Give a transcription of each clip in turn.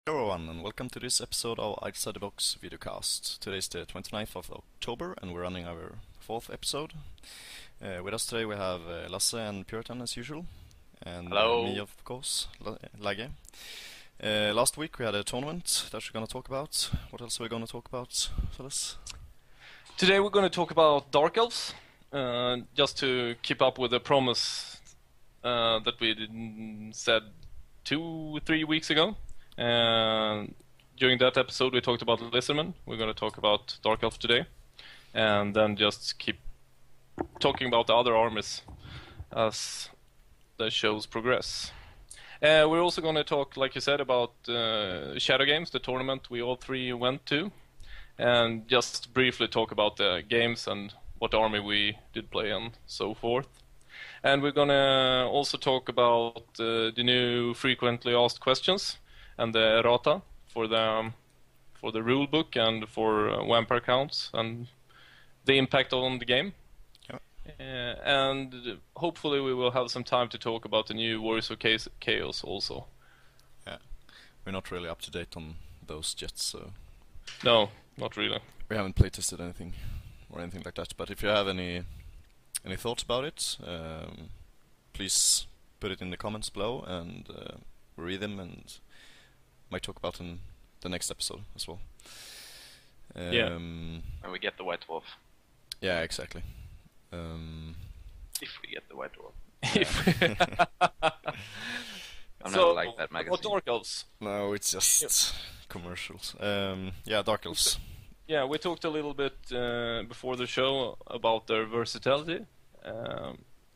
Hello everyone, and welcome to this episode of Outside the Box videocast. Today is the 29th of October, and we're running our fourth episode. With us today we have Lasse and Puritan as usual, and Hello. me of course, Lage. Last week we had a tournament that we're going to talk about. What else are we going to talk about, fellas? Today we're going to talk about Dark Elves, just to keep up with the promise that we said 2-3 weeks ago. During that episode we talked about Lizardmen. We're going to talk about Dark Elf today, and then just keep talking about the other armies as the shows progress. We're also going to talk, like you said, about Shadowgames, the tournament we all three went to, and just briefly talk about the games and what army we did play and so forth. And we're going to also talk about the new frequently asked questions and the errata for the rule book and for vampire counts and the impact on the game. And hopefully we will have some time to talk about the new Warriors of Chaos also. Yeah, we're not really up to date on those yet, so... No, not really. We haven't playtested anything or anything like that, but if you have any thoughts about it, please put it in the comments below, and we'll read them and might talk about in the next episode as well. Yeah. When we get the White Dwarf. Yeah, exactly. If we get the White Dwarf. Yeah. I'm So, not like that magazine. what Dark Elves? No, it's just commercials. Yeah, Dark Elves. Yeah, we talked a little bit before the show about their versatility,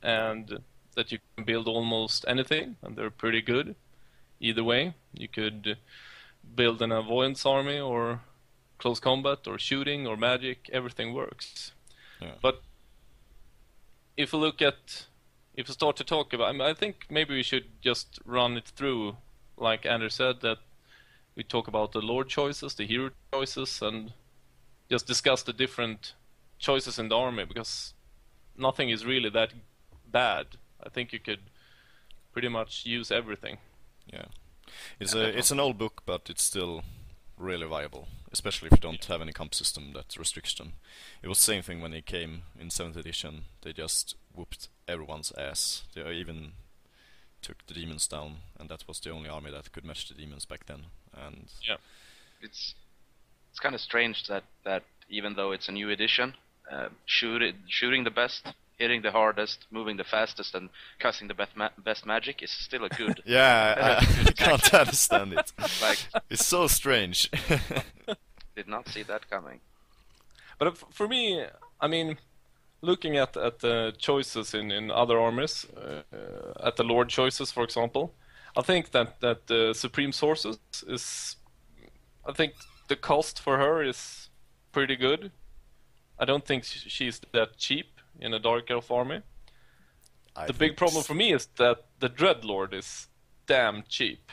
and that you can build almost anything, and they're pretty good. Either way, you could build an avoidance army, or close combat, or shooting, or magic. Everything works. Yeah. But if we start to talk about, I think maybe we should just run it through, like Anders said, that we talk about the lord choices, the hero choices, and just discuss the different choices in the army, because nothing is really that bad. I think you could pretty much use everything. Yeah, it's an old book, but it's still really viable, especially if you don't have any comp system that restricts them. It was the same thing when they came in 7th edition. They just whooped everyone's ass. They even took the demons down, and that was the only army that could match the demons back then. And yeah, It's kind of strange that even though it's a new edition, shooting the best, hitting the hardest, moving the fastest, and casting the best magic is still a good. yeah, I can't understand it. Like, It's so strange. did not see that coming. but for me, I mean, looking at the choices in other armies, at the lord choices, for example, I think that the Supreme Sources is, I think the cost for her is pretty good. I don't think she's that cheap in a Dark Elf army. The big problem for me is that the Dreadlord is damn cheap.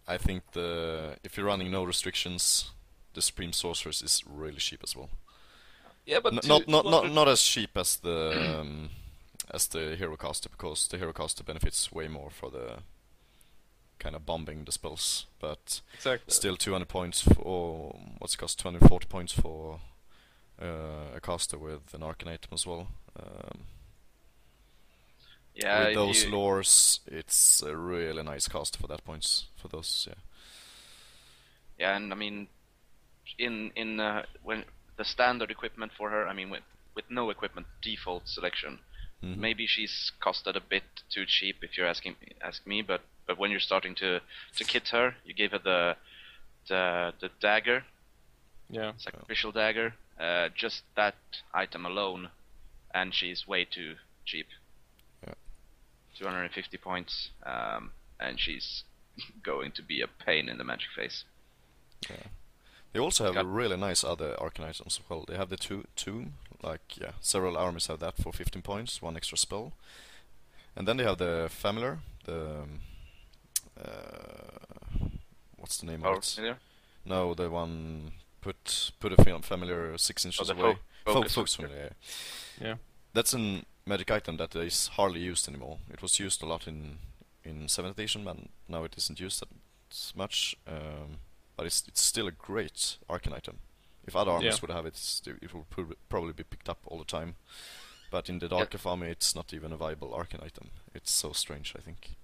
I think if you're running no restrictions, the Supreme Sorceress is really cheap as well. Yeah, but Not as cheap as the Hero Caster, because the Hero Caster benefits way more for the kind of bombing the spells, but exactly. still 200 points for what's it cost, 240 points for a caster with an arcane item as well. Yeah, with those lores, it's a really nice caster for that points for those. Yeah. Yeah, and I mean, in when the standard equipment for her, I mean, with no equipment default selection, maybe she's costed a bit too cheap if you're ask me. But when you're starting to kit her, you give her the dagger, Yeah. sacrificial dagger, just that item alone, and she's way too cheap. Yeah. 250 points, and she's going to be a pain in the magic face. Yeah. They also have a really nice other arcane items as well. They have the tomb, like several armies have that for 15 points, one extra spell, and then they have the familiar, the what's the name of it? Familiar? No, the one put a familiar 6 inches away. Focus familiar. Yeah. That's a magic item that is hardly used anymore. It was used a lot in 7th edition, but now it isn't used much, but it's still a great Arcane item. If other armies would have it, it would probably be picked up all the time. But in the Dark Elf army, it's not even a viable Arcane item. It's so strange, I think.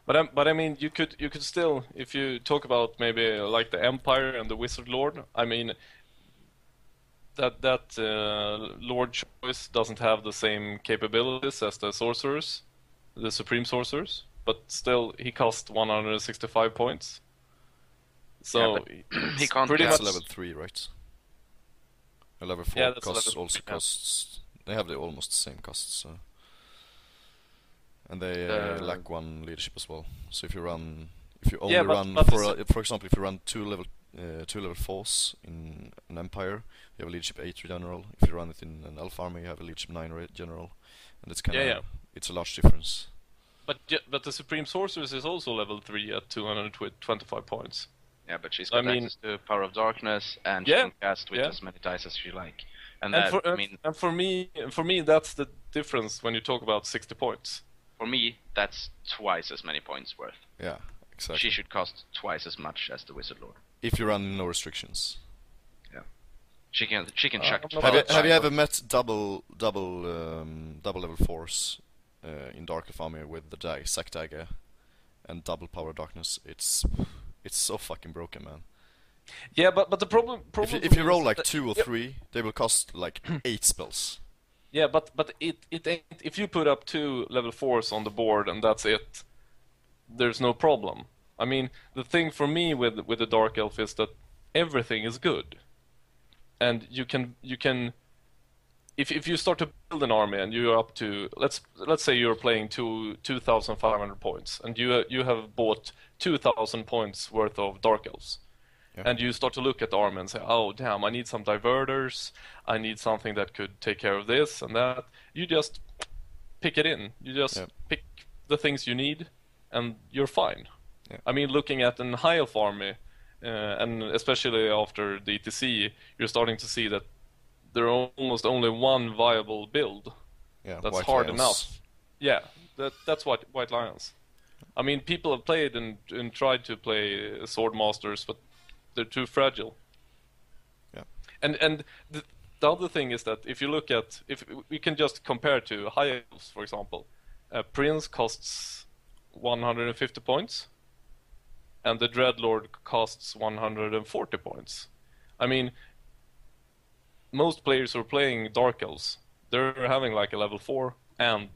But I mean, you could still, if you talk about maybe like the Empire and the Wizard Lord, I mean, that Lord choice doesn't have the same capabilities as the sorcerers, the Supreme Sorcerers, but still he cost 165 points. So he can't. Pretty That's much level 3, right? A level 4 costs. They have almost the same costs. So. And they lack 1 leadership as well. So if you only run for example, if you run two level 4s in an Empire, you have a leadership 8 general. If you run it in an Elf army, you have a leadership 9 general, and it's kind of it's a large difference. But the Supreme Sorceress is also level 3 at 225 points. Yeah, but she's got access to Power of Darkness, and she can cast with as many dice as she like. And for me, that's the difference when you talk about 60 points. For me, that's twice as many points worth. Yeah, exactly. She should cost twice as much as the Wizard Lord. If you run no restrictions. Yeah, she can chuck. Have you ever met double level 4s in Dark Elf army with the Sack Dagger and double Power of Darkness? It's so fucking broken, man. Yeah, but the problem if you roll like 2 or 3, they will cost like 8 spells. Yeah, but it ain't. If you put up 2 level 4s on the board and that's it, there's no problem. I mean, the thing for me with the Dark Elf is that everything is good, and you can if you start to build an army and you're up to let's say you're playing 2,500 points and you have bought 2,000 points worth of Dark Elves. Yeah. And you start to look at the army and say, oh damn, I need some diverters, I need something that could take care of this and that. You just pick it in. You just pick the things you need and you're fine. Yeah. I mean, looking at an High Elf army, and especially after the ETC, you're starting to see that there are almost only one viable build. Yeah, that's White hard Lions. enough. Yeah, that's White Lions. I mean, people have played and tried to play Sword Masters, but they're too fragile. Yeah. And the other thing is that if you look at, if we can just compare to High Elves, for example, Prince costs 150 points, and the Dreadlord costs 140 points. I mean, most players who are playing Dark Elves, they're having like a level 4 and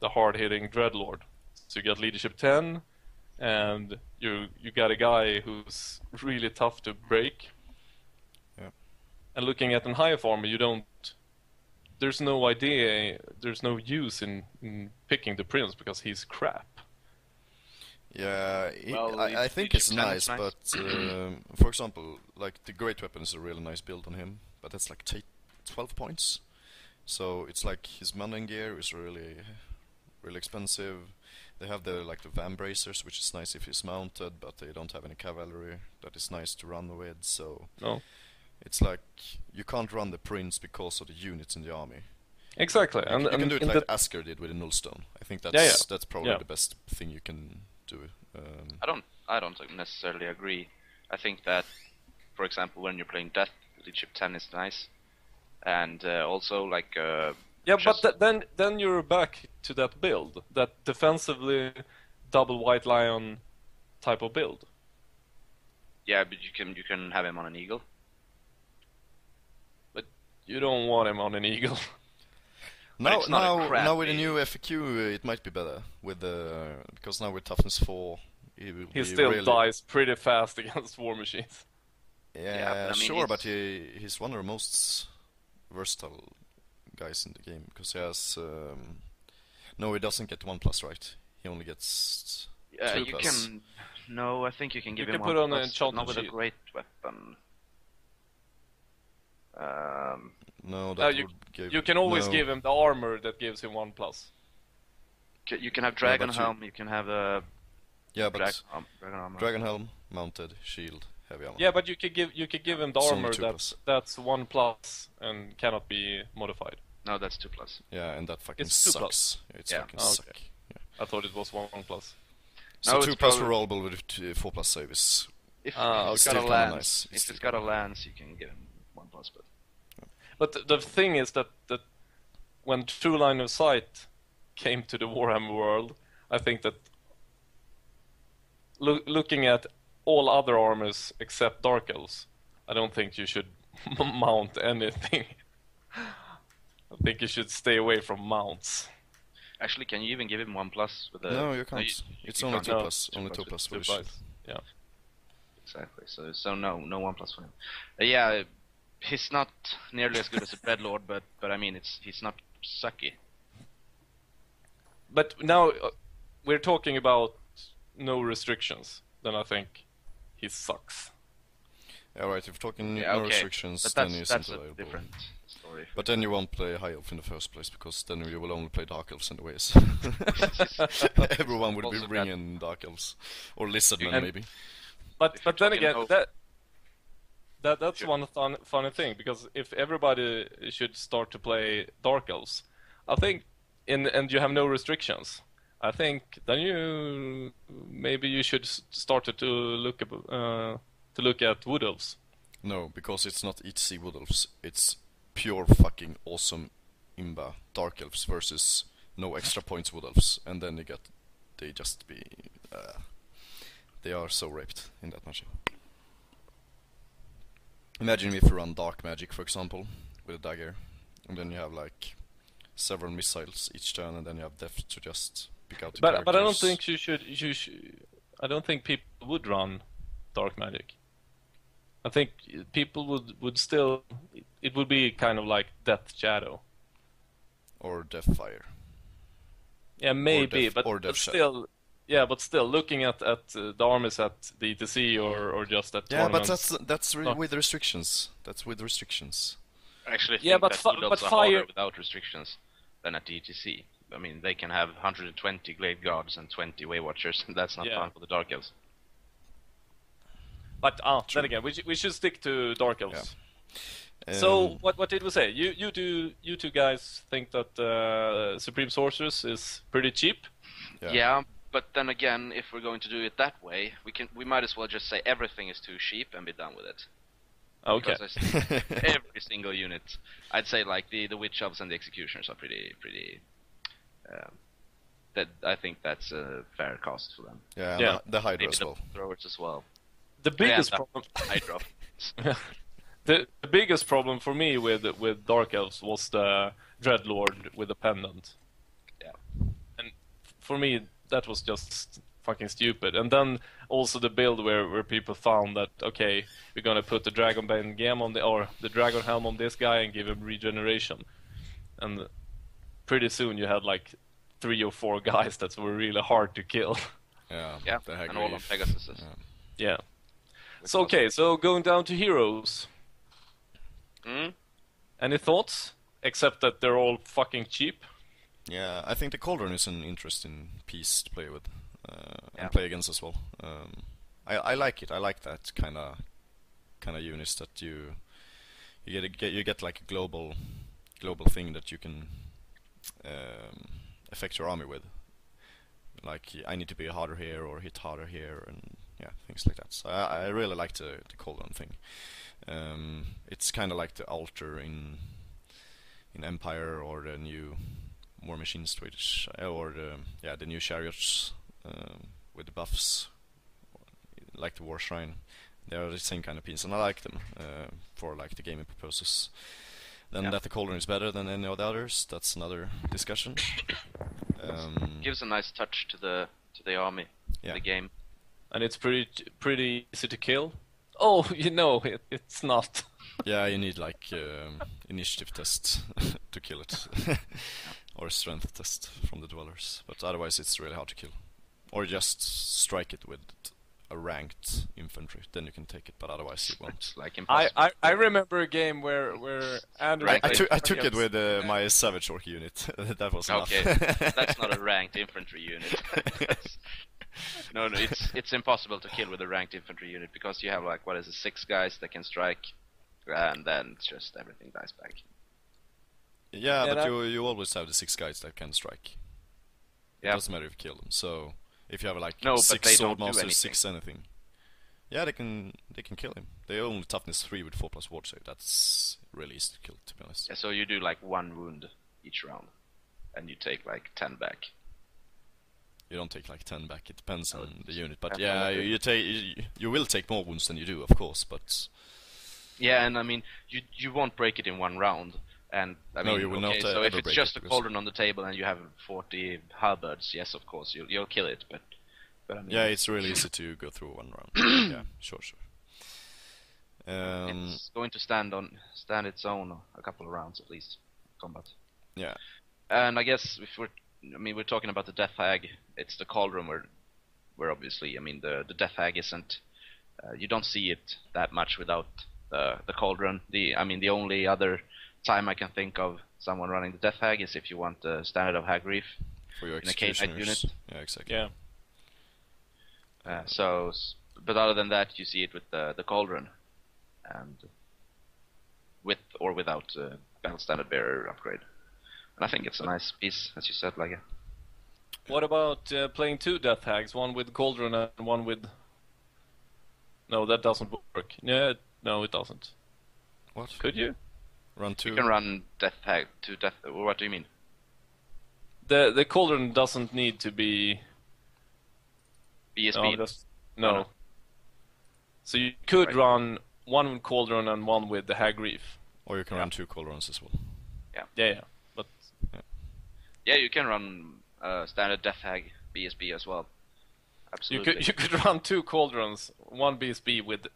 the hard-hitting Dreadlord. So you get leadership 10, and you got a guy who's really tough to break. Yeah. And looking at an high farmer, there's no use in picking the Prince because he's crap. Yeah, I think it's nice, but for example, like the Great Weapon is a really nice build on him, but that's like 12 points. So it's like his mundane gear is really expensive. They have the Van Bracers, which is nice if he's mounted, but they don't have any cavalry. That is nice to run with. So it's like you can't run the Prince because of the units in the army. Exactly, You can do it like Asker did with the Nullstone. I think that's probably the best thing you can do. I don't necessarily agree. I think that, for example, when you're playing Death, leadership 10 is nice, and also like. But then you're back to that build, that defensively double White Lion type of build. Yeah, but you can have him on an eagle. But you don't want him on an eagle. Now with the new FAQ, it might be better with because now with toughness 4, he still dies pretty fast against war machines. Yeah, but I mean, sure, but he's one of the most versatile guys in the game because he has. No, he doesn't get 1+, right? He only gets 2+. You can. No, I think you can give him 1+. Put on an enchanted not with shield. a great weapon. No, that would give. You can always give him the armor that gives him 1+. You can have Dragon Helm. You can have a. Yeah, but Dragon armor. Dragon Helm, mounted, shield, heavy armor. Yeah, but you could give him the It's armor only 2+. that's 1+ and cannot be modified. No, that's 2+. Yeah, and that fucking It's 2+. sucks. It's fucking suck. Yeah. I thought it was 1+. So No, it's 2+ probably- rollable with 4+ save is... If Ah, it's okay. got a Still kinda lance, nice. if it's got a lance, you can give him 1+. But the thing is that when True Line of Sight came to the Warhammer world, I think that looking at all other armors except Dark Elves, I don't think you should mount anything. I think you should stay away from mounts. Actually, can you even give him 1+ with a? No, you can't. It's you only can't. 2+. No, Only 2+ 2+ Two with buys. Yeah. Exactly. So no 1+ for him. Yeah, he's not nearly as good as a Dreadlord, but I mean he's not sucky. But now we're talking about no restrictions. Then I think he sucks. Yeah, right. If you're talking Yeah, no okay. restrictions, But then he isn't that's a available. different story. But then you won't play High Elf in the first place, because then you will only play Dark Elves anyways. Everyone would be Also bringing Dark Elves. Or Lizardmen, And- maybe. But If you're then talking again, hope- that's Sure. one funny thing, because if everybody should start to play Dark Elves, I think, and you have no restrictions, I think then you should start to look at Wood Elves. No, because it's not ETC Wood Elves. It's pure fucking awesome Imba Dark Elves versus no extra points Wood Elves. And then they just be... they are so raped in that matchup. Imagine if you run Dark Magic, for example, with a dagger, and then you have like several missiles each turn, and then you have depth to just pick out the But I don't characters. think I don't think people would run Dark Magic. I think people would still. It would be kind of like Death Shadow. Or Deathfire. Yeah, maybe, Death- but, or but Death still, yeah, but still, looking at the armies at the ETC or just at Yeah, but tournaments. that's not- with restrictions. That's with restrictions. I actually think Yeah, but that fi- Wood Elves but are harder fire- without restrictions than at DTC. I mean, they can have 120 Glade Guards and 20 Way Watchers, and that's not Yeah. fun for the Dark Elves. But then again, we should stick to Dark Elves. So Um, what did we say? You two guys think that Supreme Sorceress is pretty cheap? Yeah, but then again, if we're going to do it that way, we might as well just say everything is too cheap and be done with it. Okay. Because I think every single unit, I'd say like the Witch Elves and the Executioners are pretty. That I think that's a fair cost for them. yeah, Yeah. the Hydra Maybe as the well. throwers as well. The biggest Yeah, problem. Hydra. The biggest problem for me with Dark Elves was the Dreadlord with the pendant. Yeah. And for me, that was just fucking stupid. And then also the build where people found that, okay, we're gonna put the Dragonbane Gem on the Dragon Helm on this guy and give him regeneration. And pretty soon you had like 3 or 4 guys that were really hard to kill. Yeah, the and all on Hagrid. Pegasus. Yeah. Yeah. So okay, so going down to heroes. Mm? Any thoughts? Except that they're all fucking cheap. Yeah, I think the Cauldron is an interesting piece to play with Yeah. and play against as well. I like it. I like that kind of units that you get like a global thing that you can affect your army with. Like I need to be harder here or hit harder here, and yeah, things like that. So I really like the Cauldron thing. It's kind of like the altar in Empire, or the new War Machine Switch, or the new chariots with the buffs, like the War Shrine. They are the same kind of piece, and I like them for like the gaming purposes. Then Yeah. that the Cauldron is better than any of the others, that's another discussion. Gives a nice touch to the army, Yeah. the game. And it's pretty easy to kill. Oh, it's not. Yeah, you need like initiative test to kill it, or a strength test from the dwellers. But otherwise, it's really hard to kill. Or just strike it with a ranked infantry, then you can take it. But otherwise, you won't. It's like impossible. I remember a game where Andrew. Right. I took it with my Savage Orc unit. That was enough. Okay, that's not a ranked infantry unit. No, it's impossible to kill with a ranked infantry unit because you have like 6 guys that can strike, and then it's just everything dies back. Yeah, Yeah, but that- you always have the 6 guys that can strike. It Yeah. doesn't matter if you kill them. So If you have like No, but 6 they sword don't do masters, anything. 6 anything. Yeah, they can kill him. They only toughness 3 with 4+ ward save. That's really easy to kill, to be honest. Yeah, so you do like 1 wound each round, and you take like 10 back. You don't take like 10 back. It depends No, on the unit, but depends on yeah, what the- you will take more wounds than you do, of course. But Yeah, and I mean, you won't break it in 1 round. And I No, mean, you will okay, not, so if ever it's break just it, a because- cauldron on the table and you have 40 halberds, yes, of course, you'll kill it. But I mean, yeah, it's really easy to go through 1 round. Yeah, sure. it's going to stand its own a couple of rounds at least, combat. Yeah. And I guess if we're talking about the death hag, it's the cauldron where obviously, I mean, the death hag isn't. You don't see it that much without the cauldron. The only other time I can think of someone running the death hag is if you want the standard of hag reef For your in a K-Knight executioners. unit. Yeah, exactly. Yeah. But other than that, you see it with the cauldron, and with or without battle standard bearer upgrade. And I think it's a nice piece, as you said, like. What about playing 2 death hags, one with cauldron and one with? No, that doesn't work. Yeah, no, it doesn't. What? Could you? Run 2? You can run death hag to death. What do you mean? The cauldron doesn't need to be. BSB. No. No. So you could Right. run one with cauldron and one with the hag reef. Or you can Yeah. run 2 cauldrons as well. Yeah. But Yeah, you can run standard death hag BSB as well. Absolutely. you could run 2 cauldrons, one BSB with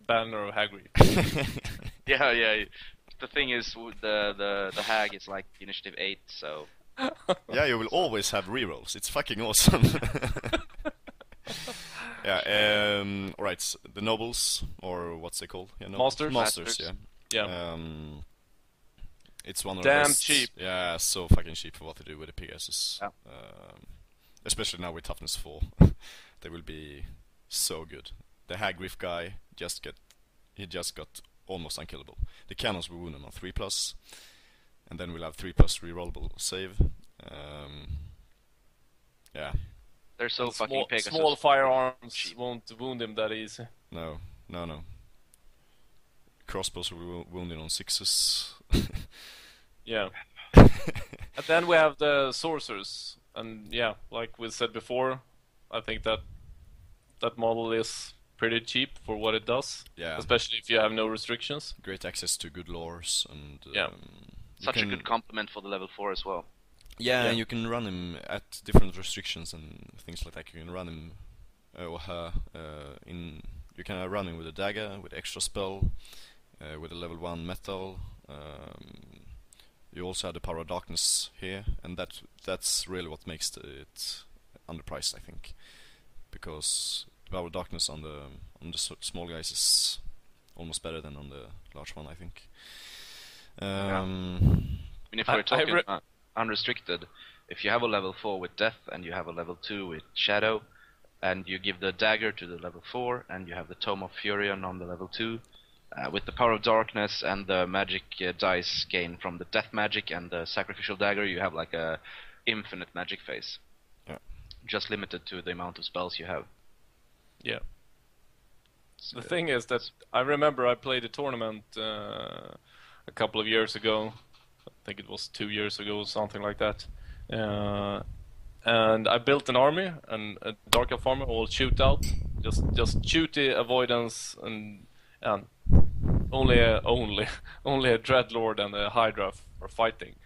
banner of hag reef. Yeah. The thing is, the hag is like initiative 8, so Yeah, you will always have rerolls. It's fucking awesome. Yeah, alright, the nobles, or what's they called? Yeah, Masters? Masters, Masters. yeah. Yeah. It's one of Damn the best. cheap. Yeah, so fucking cheap for what they do with the Pegasus. Yeah. Especially now with toughness 4. They will be so good. The hag reef guy just got almost unkillable. The cannons will wound him on 3+, and then we'll have 3+ rerollable save. Yeah. they're so fucking Pegasus. Small firearms cheap. won't wound him that easy. No. Crossbows will wound him on 6s. Yeah. And then we have the sorcerers, and yeah, like we said before, I think that model is pretty cheap for what it does. Yeah. Especially if you have no restrictions. Great access to good lores and Yeah. Such a good complement for the level 4 as well. Yeah, Yeah. and you can run him at different restrictions and things like that. You can run him or her you can run him with a dagger, with extra spell, with a level 1 metal. You also have the power of darkness here, and that's really what makes it underpriced, I think, because the power of darkness on the small guys is almost better than on the large one, I think. I mean, if we're talking unrestricted, if you have a level 4 with death and you have a level 2 with shadow, and you give the dagger to the level 4, and you have the Tome of Furion on the level 2, with the power of darkness and the magic dice gain from the death magic and the sacrificial dagger, you have like a infinite magic phase. Yeah. Just limited to the amount of spells you have. Yeah. The thing is that I remember I played a tournament a couple of years ago. I think it was 2 years ago, something like that. And I built an army, and a Dark Elf army, all shootout, just shooty avoidance, and only a Dreadlord and a Hydra for fighting.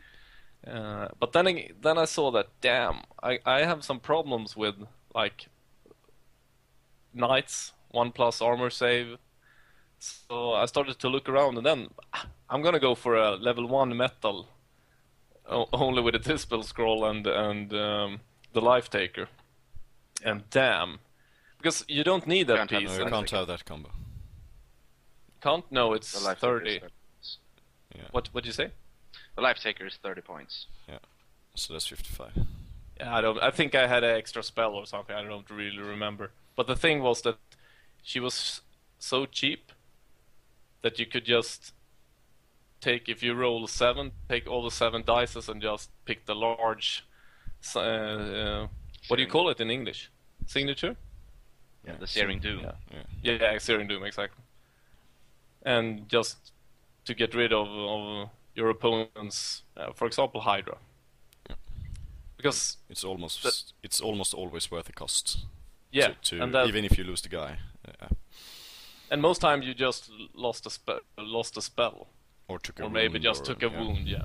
But then I saw that, damn, I have some problems with like knights, 1+ armor save. So I started to look around, and then I'm gonna go for a level 1 metal, only with a Dispel Scroll and the Life Taker. And damn, because you don't need that Can't have piece. No, you and- can't have that combo. Can't? No, it's The life 30. taker is Yeah. What'd you say? the life taker is 30 points. So that's 55. Yeah, I think I had an extra spell or something. I don't really remember. But the thing was that she was so cheap that you could just take, if you roll 7, take all the 7 dices and just pick the large. What do you call it in English? signature. Yeah, the Searing Doom. Yeah, Searing Doom, exactly. And just to get rid of your opponent's, for example, Hydra. Yeah. Because it's almost always worth the cost. Yeah, to even if you lose the guy. And most times you just lost a spell, or took a or wound, maybe just took a wound. Yeah.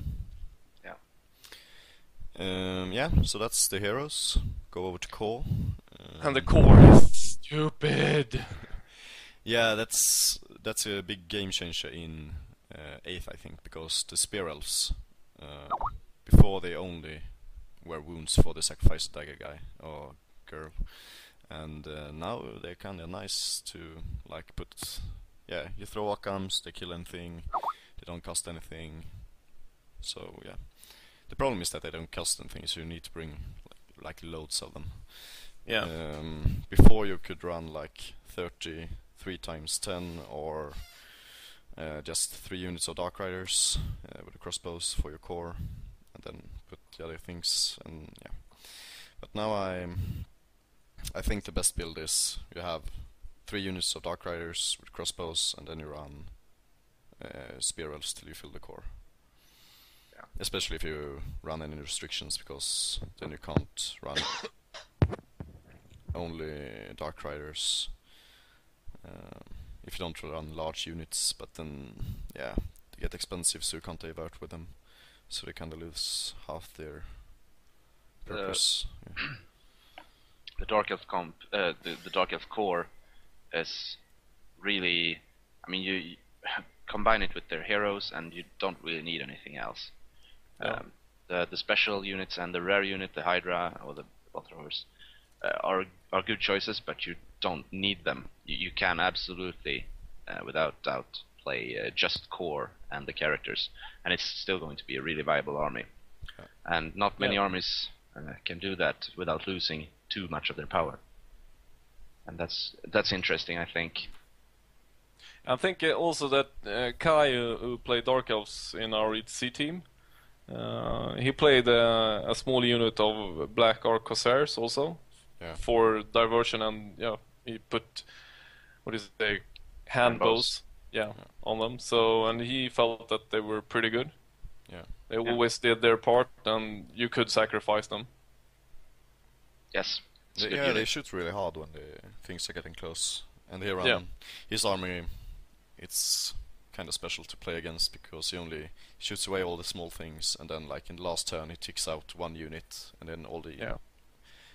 So that's the heroes. Go over to core. And the core is stupid. Yeah, that's a big game changer in 8th, I think, because the Spear Elves, before they only were wounds for the Sacrifice Dagger guy or girl, and now they're kind of nice to like put. Yeah, you throw Occams, they kill anything, they don't cost anything. So yeah, the problem is that they don't cost anything, so you need to bring like loads of them. Yeah. Before you could run like 33 times 10 or just 3 units of Dark Riders with the crossbows for your core, and then put the other things. And yeah, but now I think the best build is you have 3 units of Dark Riders with crossbows, and then you run Spear Elves till you fill the core. Yeah. Especially if you run any restrictions, because then you can't run only Dark Riders if you don't run large units, but then yeah, they get expensive, so you can't divert with them, so they kind of lose half their purpose. The Dark Elf the Dark Elf core is really, I mean, you combine it with their heroes and you don't really need anything else. Yeah. The special units and the rare unit, the Hydra or the Bothrowers, are good choices, but you don't need them. You can absolutely, without doubt, play just core and the characters, and it's still going to be a really viable army. And not many armies can do that without losing too much of their power. And that's interesting, I think. I think also that Kai, who played Dark Elves in our ETC team, he played a small unit of Black Ark Corsairs also for diversion, and he put hand bows on them. So, and he felt that they were pretty good. They always did their part, and you could sacrifice them. Yes. They shoot really hard when things are getting close. And here on his army, it's kind of special to play against, because he only shoots away all the small things, and then like in the last turn he ticks out 1 unit, and then all the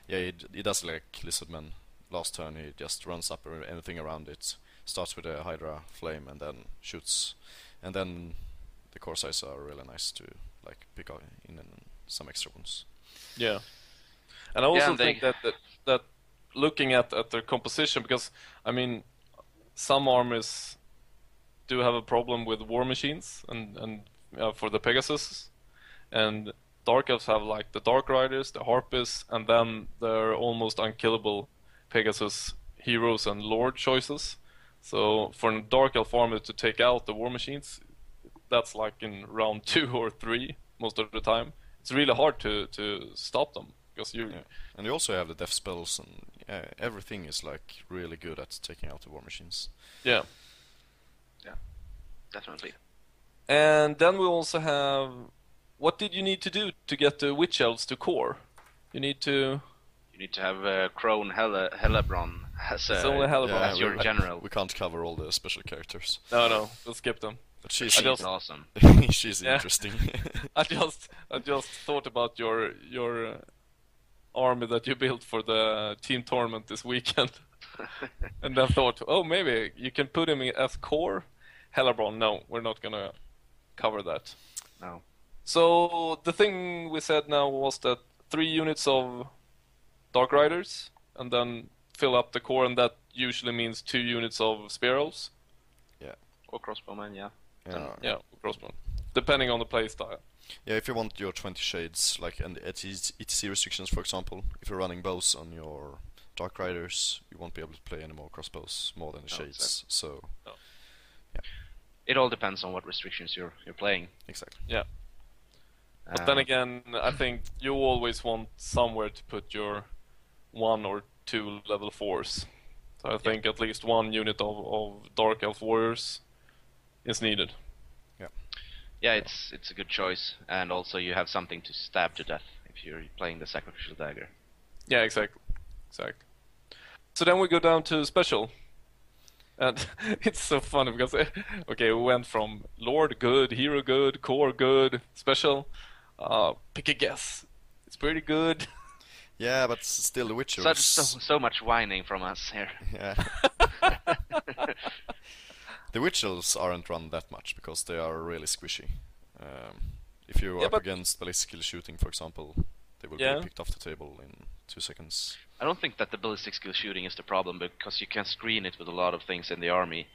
he does like Lizardman. Last turn he just runs up anything around it, starts with a Hydra flame, and then shoots. And then the core size are really nice to like pick out in some extra ones. Yeah. And I also think that looking at their composition, because I mean, some armies do have a problem with war machines and for the Pegasus, and Dark Elves have like the Dark Riders, the Harpists, and then they're almost unkillable Pegasus heroes and Lord choices. So for a Dark Elf army to take out the war machines, that's like in round 2 or 3 most of the time. It's really hard to stop them. And you also have the death spells, and everything is like really good at taking out the war machines. Yeah, definitely. And then we also have, what did you need to do to get the Witch Elves to core? You need to have Crone Hellebron as your general. We can't cover all the special characters. No, we'll skip them. But she's awesome. She's interesting. I just thought about your army that you built for the team tournament this weekend, and I thought, oh, maybe you can put him as core Hellebron. No, we're not gonna cover that. No. So the thing we said now was that 3 units of Dark Riders, and then fill up the core, and that usually means 2 units of Spear Elves. Yeah. Or Crossbowmen, Yeah, Crossbowmen. Depending on the playstyle. Yeah, if you want your 20 shades, like and ETC restrictions, for example, if you're running bows on your Dark Riders, you won't be able to play any more crossbows more than the shades. Exactly. So, it all depends on what restrictions you're playing. Exactly. Yeah. But then again, I think you always want somewhere to put your 1 or 2 level 4s. So I think at least one unit of Dark Elf warriors is needed. Yeah, it's a good choice, and also you have something to stab to death if you're playing the sacrificial dagger. Yeah, exactly. So then we go down to special. And it's so funny because, okay, we went from Lord good, Hero good, Core good, special. Pick a guess. It's pretty good. Yeah, but still the Witchers. So much whining from us here. Yeah. The Witchers aren't run that much because they are really squishy. If you're up against ballistic shooting, for example, they will be picked off the table in 2 seconds. I don't think that the ballistic skill shooting is the problem, because you can screen it with a lot of things in the army,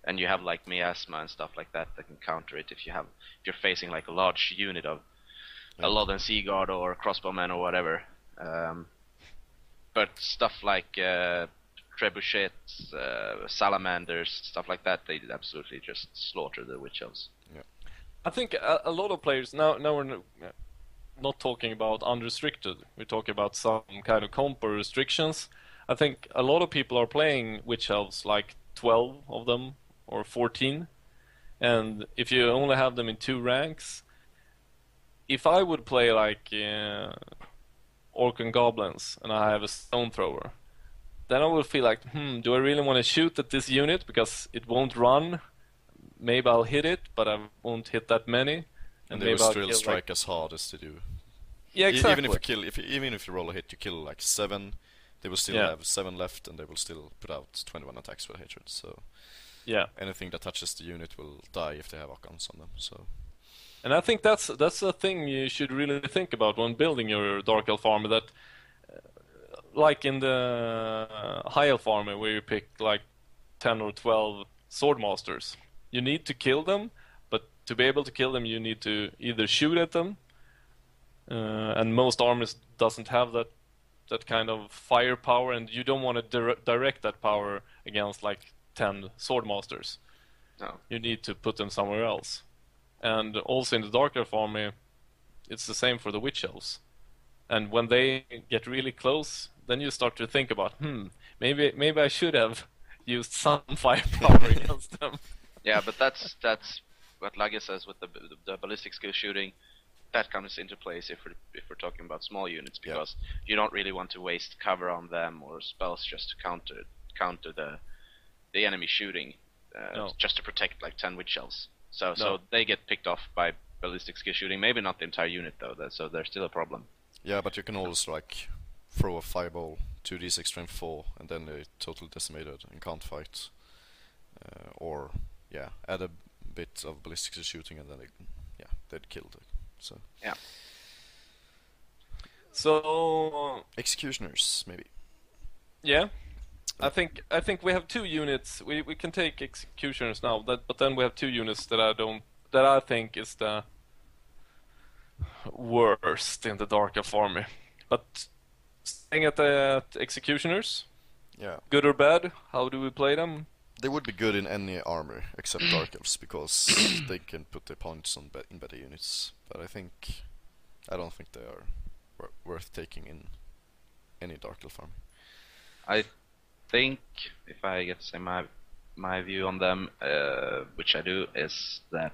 and you have like miasma and stuff like that can counter it if you're facing like a large unit of a Lodden Sea Guard or crossbowmen or whatever. But stuff like trebuchets, salamanders, stuff like that, they absolutely just slaughter the witch elves. Yeah. I think a lot of players now we're not talking about unrestricted. We're talking about some kind of comp or restrictions. I think a lot of people are playing witch elves, like 12 of them or 14, and if you only have them in 2 ranks, if I would play like orc and goblins and I have a stone thrower, then I will feel like, do I really want to shoot at this unit because it won't run? Maybe I'll hit it, but I won't hit that many. And they will still strike as hard as they do. Yeah, exactly. Even if you roll a hit, you kill like 7. They will still have 7 left, and they will still put out 21 attacks with hatred. So anything that touches the unit will die if they have Occons on them. So. And I think that's a thing you should really think about when building your Dark Elf army. That, like in the High Elf army, where you pick like 10 or 12 Swordmasters, you need to kill them. But to be able to kill them, you need to either shoot at them, and most armies doesn't have that kind of firepower, and you don't want to direct that power against like 10 Swordmasters. No. You need to put them somewhere else. And also in the Dark Elf army, it's the same for the Witch Elves. And when they get really close, then you start to think about, maybe I should have used some firepower against them. Yeah, but that's what Lage says with the ballistic skill shooting. That comes into place if we're talking about small units, because you don't really want to waste cover on them or spells just to counter the enemy shooting, just to protect like 10 witch elves. So they get picked off by ballistic skill shooting. Maybe not the entire unit though, so there's still a problem. Yeah, but you can always like throw a fireball, 2d6 strength 4, and then they're totally decimated and can't fight. Or add a bit of ballistic shooting, and then they're killed. So yeah. So executioners maybe. Yeah. I think we have 2 units. We can take executioners now, but then we have 2 units that I think is the worst in the Dark Elf army. But staying at the executioners, good or bad, how do we play them? They would be good in any armor except Dark Elves, because they can put their points in better units. But I don't think they are worth taking in any Dark Elf army. I think, if I get to say my view on them, which I do, is that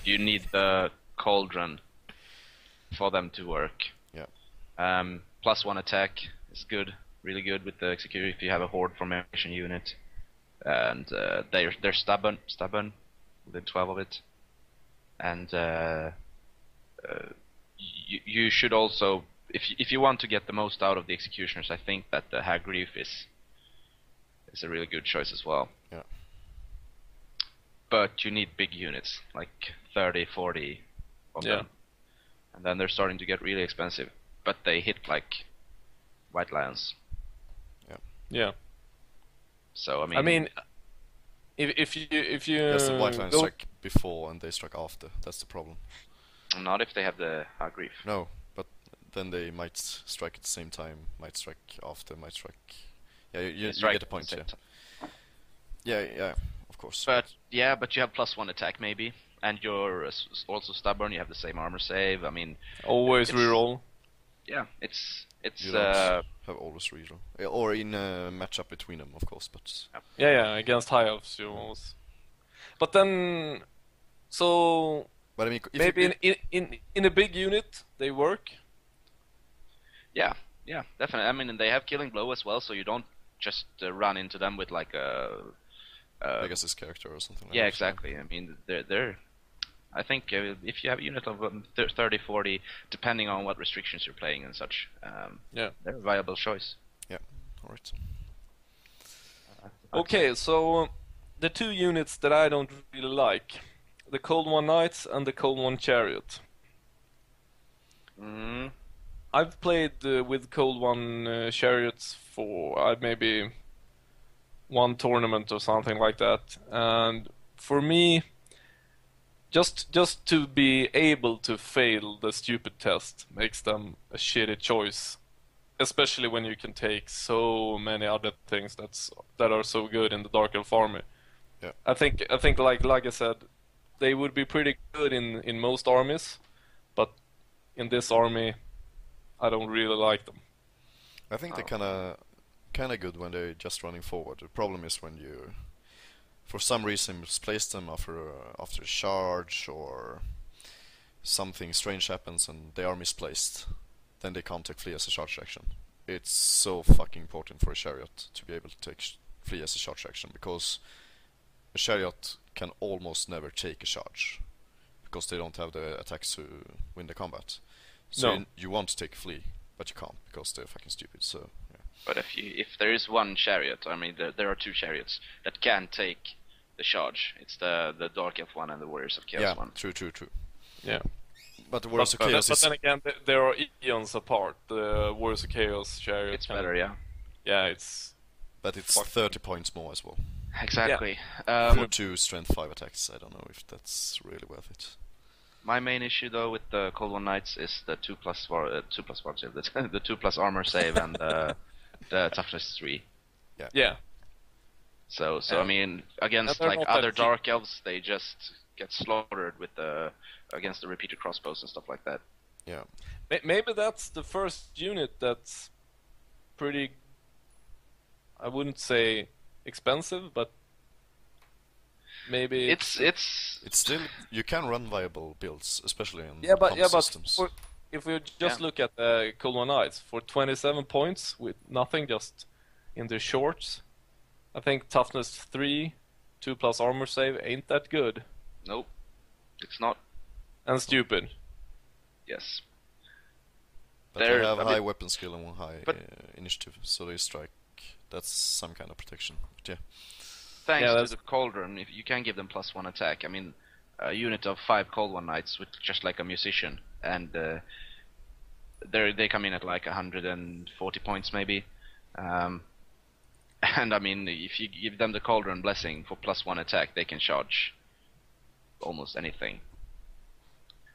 you need the cauldron for them to work. Yeah. +1 attack is good, really good with the executioner if you have a horde formation unit. And they're stubborn within 12 of it, and you should also, if you want to get the most out of the executioners, I think that the Hagreef is a really good choice as well. Yeah. But you need big units, like 30, 40 of them, and then they're starting to get really expensive. But they hit like White Lions. Yeah. So I mean, if you yes, the White Lions strike before and they strike after. That's the problem. Not if they have the Hagreef. No, but then they might strike at the same time, might strike after, might strike. Yeah, you get a point. Yeah, of course. But you have +1 attack maybe, and you're also stubborn. You have the same armor save. I mean, always reroll. Yeah, it's You don't have always reroll, or in a matchup between them, of course. But Yeah, against high elves you always. But then, so I mean, if maybe in a big unit they work. yeah, definitely. I mean, and they have killing blow as well, so you don't just run into them with like a Pegasus character or something like yeah, that. exactly. I mean, they're I think if you have a unit of 30, 40, depending on what restrictions you're playing and such, Yeah. they're a viable choice. Yeah, alright. Okay, so the two units that I don't really like, the Cold One Knights and the Cold One Chariot. Mm. I've played with Cold One Chariots for maybe one tournament or something like that, and for me, just to be able to fail the stupid test makes them a shitty choice, especially when you can take so many other things that are so good in the Dark Elf army. Yeah. I think like I said, they would be pretty good in most armies, but in this army, I don't really like them. I think they're kind of good when they're just running forward. The problem is when you, for some reason, misplace them after a charge or something strange happens and they are misplaced. Then they can't take flee as a charge action. It's so fucking important for a chariot to be able to take flee as a charge action, because a chariot can almost never take a charge because they don't have the attacks to win the combat. So No. you want to take flee, but you can't because they're fucking stupid. So yeah. But if there is one chariot, I mean, there are two chariots that can take the charge. It's the Dark Elf one and the Warriors of Chaos one. True. Yeah. But the Warriors of Chaos but then again, there are eons apart. The Warriors of Chaos chariot. It's better, yeah. Yeah, it's. But it's 30 points more as well. Exactly. For 2 strength 5 attacks, I don't know if that's really worth it. My main issue though with the Cold One Knights is the 2+ war save, the 2+ armor save and the toughness 3. Yeah. So I mean, against they're like not that other cheap. Dark Elves, they just get slaughtered with against the repeated crossbows and stuff like that. Yeah. Maybe that's the first unit that's pretty. I wouldn't say expensive, but maybe It's still, you can run viable builds, especially in but systems. if we just look at the Cold One Knights for 27 points with nothing, just in their shorts, I think toughness 3, 2+ armor save ain't that good, nope, it's not. and stupid. Yes. But they have I high mean, weapon skill and high but- initiative, so they strike. That's some kind of protection. But yeah. Thanks Yeah, to that's- the Cauldron, if you can give them +1 attack. I mean, a unit of 5 Cold One Knights with just like a musician, and they come in at like 140 points maybe. And I mean, if you give them the Cauldron Blessing for +1 attack, they can charge almost anything,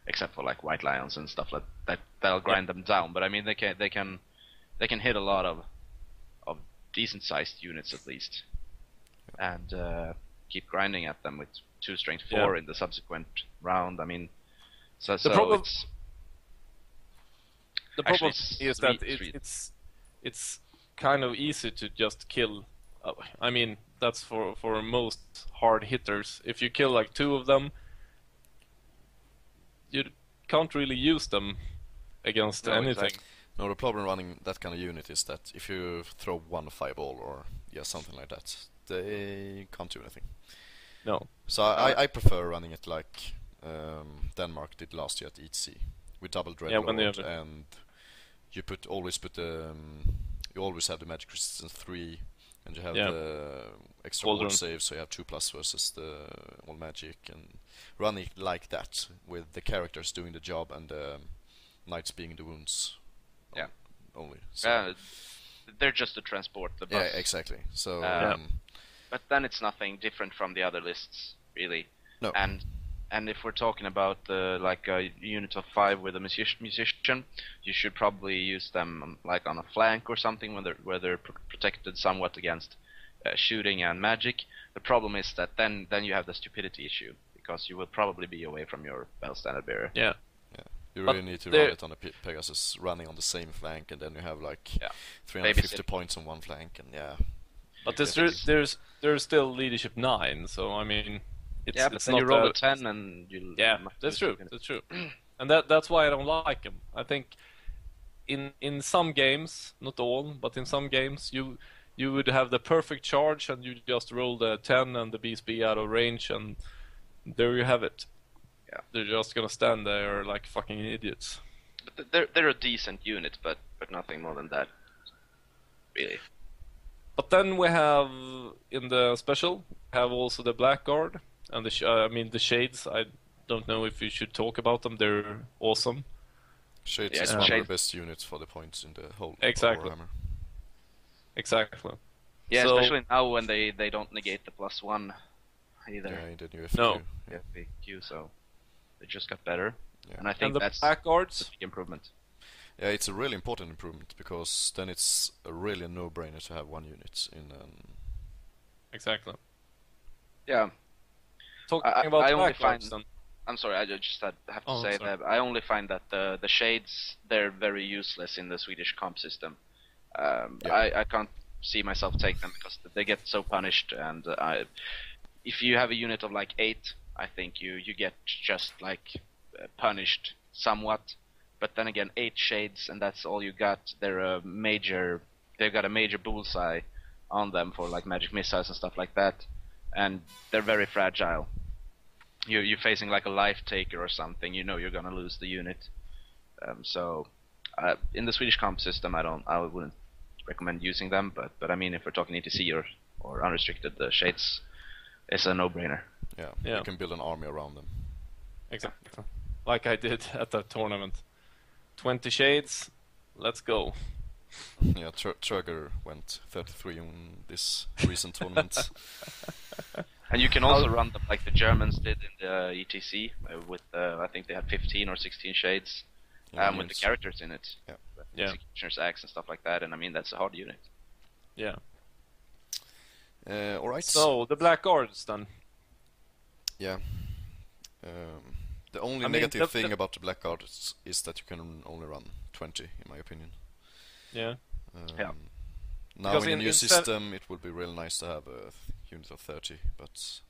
except for like White Lions and stuff like that. That'll grind them down. But I mean, they can hit a lot of decent-sized units at least, and keep grinding at them with 2 strength 4 in the subsequent round. I mean, The problem- it's The problem Actually, is three- that three. it's kind of easy to just kill. I mean, that's for most hard hitters. If you kill like 2 of them, you can't really use them against No, anything. exactly. No, the problem running that kind of unit is that if you throw 1 fireball or something like that, they can't do anything. No. So I prefer running it like Denmark did last year at ETC with double Yeah, when they Dreadlord, have it. and you always have the magic resistance 3, and you have the extra Cauldron. ward save, so you have 2+ versus the all magic, and running it like that with the characters doing the job and the knights being the wounds. Yeah. Only. So, They're just to transport the bus. yeah, exactly. So But then it's nothing different from the other lists, really. no. And if we're talking about like a unit of 5 with a musician, you should probably use them like on a flank or something where they're protected somewhat against shooting and magic. The problem is that then you have the stupidity issue, because you will probably be away from your Bell Standard Bearer. Yeah. You But really need to there- run it on a Pegasus running on the same flank, and then you have like Yeah. 350 Babysit. points on one flank, and yeah. But Yes. there's still leadership 9, so I mean, But it's then not you roll a- a 10 and you Yeah, might that's lose true. your That's true. And that's why I don't like him. I think in some games, not all, but in some games, you would have the perfect charge and you just roll the 10 and the beast be out of range, and there you have it. Yeah. They're just gonna stand there like fucking idiots. But they're a decent unit, but nothing more than that. Really. But then we have in the special have also the Blackguard and the Shades. I don't know if you should talk about them. They're awesome. Shades Yeah, is one of Shades- the best units for the points in the whole Exactly. Warhammer. Exactly. Yeah, So- especially now when they don't negate the +1 either. Yeah, in the new FQ. No. Yeah. FAQ, so they just got better. Yeah. And I think And the that's Blackguards. a big improvement. Yeah, it's a really important improvement because then it's a really a no-brainer to have one unit in. Exactly. Yeah, Talking I about only Blackguards find- then. I'm sorry, I just have to Oh, say sorry. that I only find that the shades, they're very useless in the Swedish comp system. Yeah. I can't see myself take them because they get so punished, and if you have a unit of like 8, I think you get just like punished somewhat. But then again, 8 shades, and that's all you got. They've got a major bullseye on them for like magic missiles and stuff like that, and they're very fragile. You're facing like a life taker or something, you know you're gonna lose the unit. So in the Swedish comp system, I wouldn't recommend using them. But I mean, if we're talking ETC or unrestricted, the shades is a no-brainer. Yeah, Yeah. you can build an army around them. Exactly. Like I did at that tournament. 20 Shades. Let's go. Yeah, Trigger went 33 in this recent tournament. And you can also run them like the Germans did in the ETC with I think they had 15 or 16 shades Yeah, with the units. characters in it. Yeah. Yeah. Executioner's Axe and stuff like that, and I mean that's a hard unit. Yeah. All right. So the Blackguards then. Yeah. The only I mean, negative thing about the Blackguard is that you can only run 20, in my opinion. Yeah. Yeah. Now Because in the in new set- system, it would be really nice to have a unit of 30, but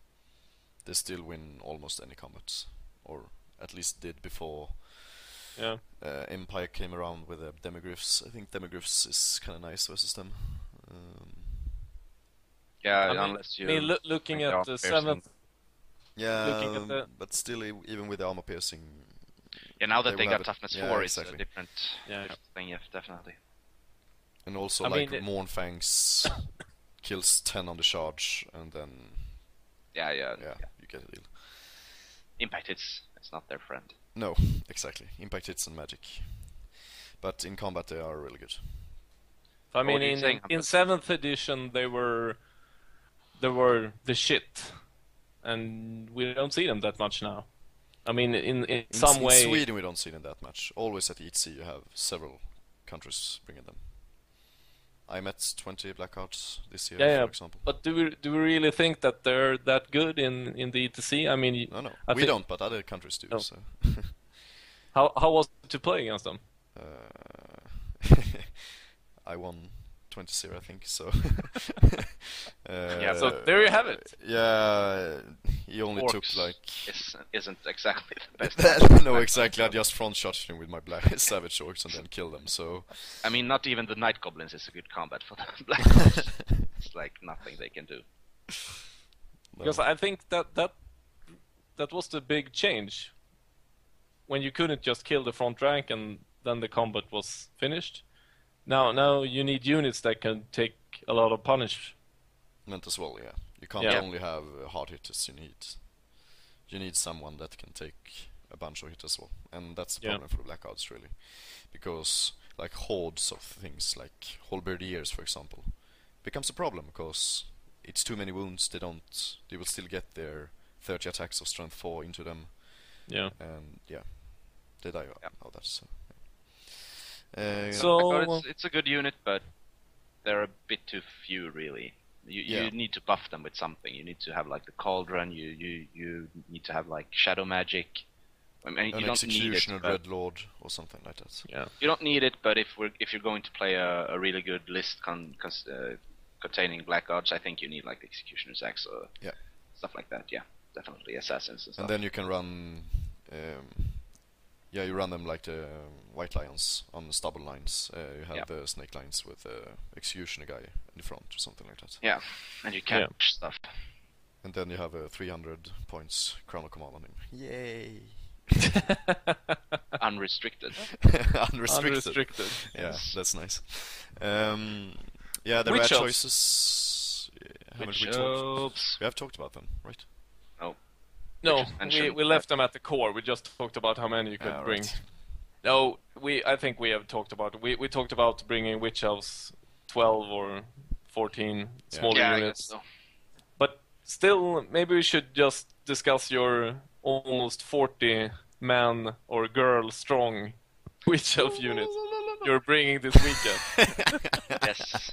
they still win almost any combat, or at least did before Yeah. Empire came around with the Demigryphs. I think Demigryphs is kind of nice versus them. Yeah, I mean, unless you. looking think at they're the piercing. 7th. Yeah, Looking at the- but still, even with the armor piercing, Yeah, now that they they will got have it. toughness Yeah, 4, exactly. it's a different, Yeah. different thing. Yeah, definitely. and also I like mean, Mournfangs kills 10 on the charge, and then Yeah. you get a deal. Impact it's not their friend. No, exactly. Impact hits and magic, but in combat they are really good. I What mean, are you saying, in Hampus? 7th edition they were the shit, and we don't see them that much now. I mean, in some in way. Sweden we don't see them that much. Always at ETC you have several countries bringing them. I met 20 Blackguards this year, Yeah, for example. But do we really think that they're that good in the ETC? I mean, No, I we think- don't, but other countries do. No. So. how was it to play against them? I won 20-0, I think. So. Yeah, So there you have it. Yeah, he only Orcs took like. isn't exactly the best. No, exactly. I just front shot him with my black savage orcs and then kill them. So. I mean, not even the Night Goblins is a good combat for the Black Ops. It's like nothing they can do. No. Because I think that was the big change. When you couldn't just kill the front rank and then the combat was finished. Now you need units that can take a lot of punish. Meant as well, yeah. You can't Yeah. only have hard hitters. You need someone that can take a bunch of hits as well, and that's the Yeah. problem for the Blackouts really, because like hordes of things like halberdiers, for example, becomes a problem because it's too many wounds. They will still get their 30 attacks of strength 4 into them, Yeah. and yeah, they die Yeah. out of that. So. So- Black Ops, it's a good unit, but they're a bit too few, really. You Yeah. need to buff them with something. You need to have like the Cauldron. You need to have like Shadow Magic, I mean, An you don't need it. Executioner, Dreadlord, or something like that. Yeah. You don't need it, but if you're going to play a really good list containing Black Gods, I think you need like the Executioner's Axe or stuff like that. Yeah, definitely Assassins and stuff. And then you can run, you run them like the White Lions on the stubble lines. You have the Snake Lines with the Executioner guy in the front or something like that. Yeah, and you can push stuff. And then you have a 300 points Crown of Command on him. Yay! Unrestricted. Unrestricted. Yeah, that's nice. The rare choices. We have talked about them, right? No, we left them at the core. We just talked about how many you could bring. Right. No, I think we have talked about. We talked about bringing Witch Elves 12 or 14 smaller units. So. But still, maybe we should just discuss your almost 40 man or girl strong Witch Elf unit you're bringing this weekend. Yes.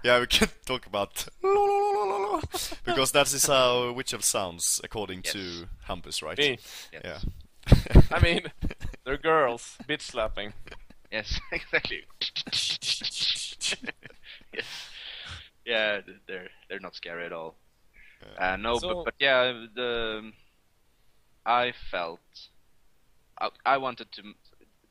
Yeah, we can talk about because that is how Witch Elf sounds according to Hampus, right? Me. Yes. Yeah. I mean, they're girls, bitch slapping. Yes, exactly. Yes. Yeah, they're not scary at all. But I felt I wanted to.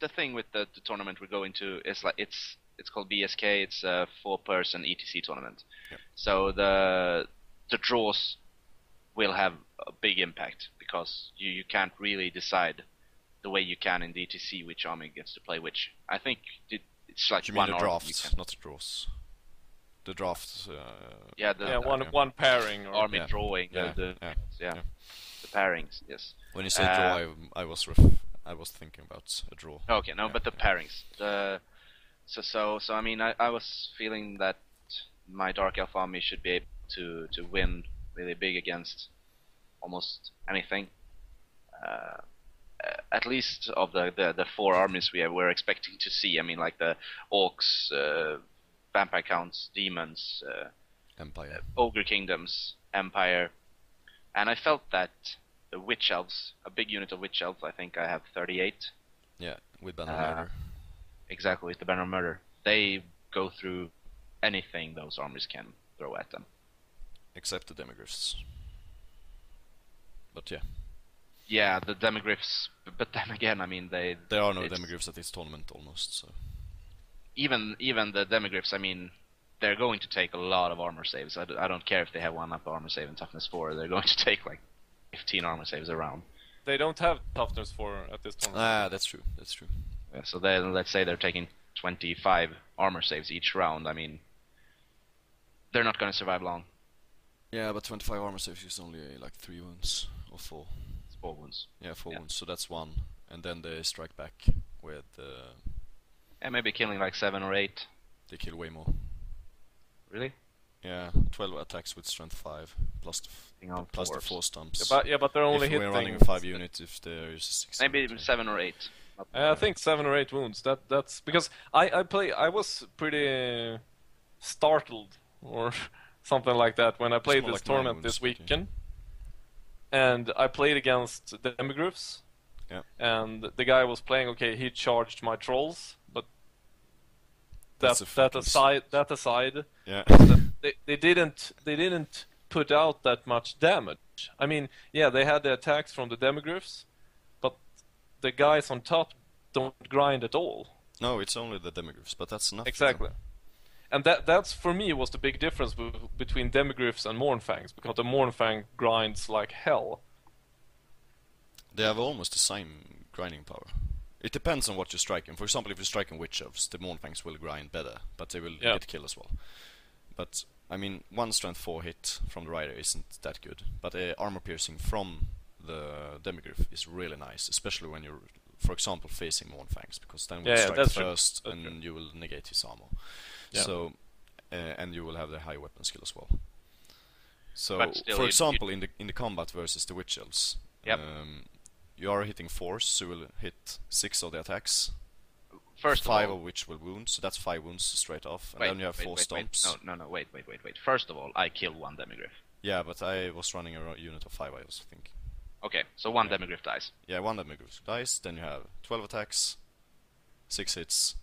The thing with the tournament we're going to is like it's called BSK. It's a 4-person ETC tournament. Yep. So the draws will have a big impact because you can't really decide the way you can in the ETC which army gets to play which. I think it's like you one mean the drafts, not the draws. The drafts. One pairing or army drawing. The pairings. Yes. When you say draw, I was thinking about a draw. Okay, but the pairings. So I mean, I was feeling that my Dark Elf army should be able to win really big against almost anything. At least of the 4 armies we're expecting to see. I mean, like the Orcs, Vampire Counts, Demons, Empire, Ogre Kingdoms, Empire, and I felt that the Witch Elves, a big unit of Witch Elves, I think I have 38. Yeah, with Banner Murder. Exactly, with the Banner Murder. They go through anything those armies can throw at them. Except the Demigryphs. But yeah. Yeah, the Demigryphs, but then again, I mean, there are no Demigryphs at this tournament almost, so... Even the Demigryphs, I mean, they're going to take a lot of armor saves. I don't care if they have 1 up armor save and toughness 4, they're going to take like 15 armor saves around. They don't have toughness 4 at this tournament. That's true. Yeah, so then let's say they're taking 25 armor saves each round. I mean, they're not going to survive long. Yeah, but 25 armor saves is only like 3 wounds or 4. It's 4 wounds. Yeah, 4 wounds. So that's 1, and then they strike back with. Maybe killing like 7 or 8. They kill way more. Really? Yeah, 12 attacks with strength 5 plus the 4 stumps. But they're only hitting. If we're running 5 units, if there is 6. Maybe 7 or 8. I think 7 or 8 wounds. That's because I was pretty startled or something like that when I played this tournament this weekend, and I played against the Demigryphs. Yeah. And the guy was playing. Okay, he charged my trolls, but that aside, yeah. they didn't put out that much damage. I mean, yeah, they had the attacks from the Demigryphs, but the guys on top don't grind at all. No, it's only the Demigryphs, but that's enough. Exactly. And that's for me was the big difference between Demigryphs and Mournfangs, because the Mournfang grinds like hell. They have almost the same grinding power. It depends on what you're striking. For example, if you're striking Witch Elves, the Mournfangs will grind better, but they will get kill as well. But, I mean, 1 strength 4 hit from the Rider isn't that good, but armor piercing from the Demigryph is really nice, especially when you're, for example, facing Mournfangs, because then we'll strike first and you will negate his armor. Yeah. So, and you will have the high weapon skill as well. So, for example, in the combat versus the Witch Elves, you are hitting 4s, so you will hit 6 of the attacks. First 5 of which will wound, so that's 5 wounds straight off. And then you have 4 stomps. No, wait. First of all, I killed 1 Demigryph. Yeah, but I was running a unit of 5, I was thinking. Okay, so one demigryph dies. Yeah, one demigryph dies. Then you have 12 attacks, 6 hits,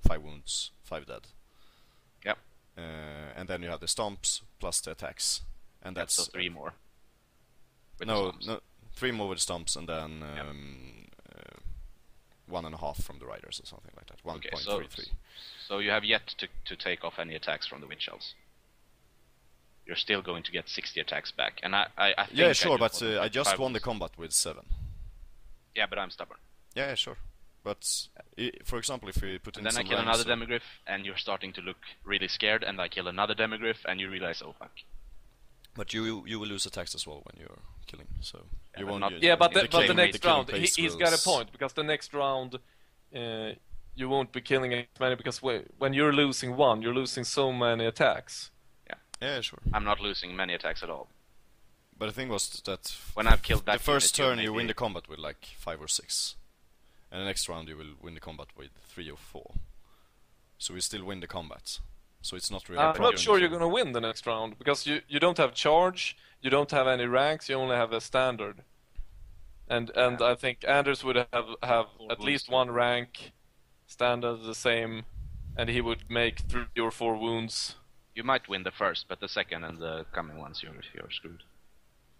5 wounds, 5 dead. Yep. And then you have the stomps plus the attacks, and that's so 3 more. With the no, stomps. no, 3 more with stomps, and then 1.5 from the riders or something like that. 1.33. So you have yet to take off any attacks from the witch elves. You're still going to get 60 attacks back, and I think Yeah, sure, but want I just 5 won the wounds. combat with 7. Yeah, but I'm stubborn. Yeah, sure. But for example, if we put in And then I some kill ranks another demigryph, and you're starting to look really scared, and I kill another demigryph, and you realize, oh fuck. But you will lose attacks as well when you're killing, so Yeah, you but won't. not- Yeah, but The the killing- next killing round, pace he's got a wills- point, because the next round, you won't be killing as many, because when you're losing one, you're losing so many attacks. Yeah, sure. I'm not losing many attacks at all. But the thing was that When I've killed that the first unit, turn you maybe- win the combat with like 5 or 6, and the next round you will win the combat with 3 or 4. So we still win the combat. So it's not really. a I'm problem. not sure you're gonna win the next round, because you don't have charge, you don't have any ranks, you only have a standard. And I think Anders would have at least one rank, standard the same, and he would make 3 or 4 wounds. You might win the first, but the second and the coming ones, you're screwed.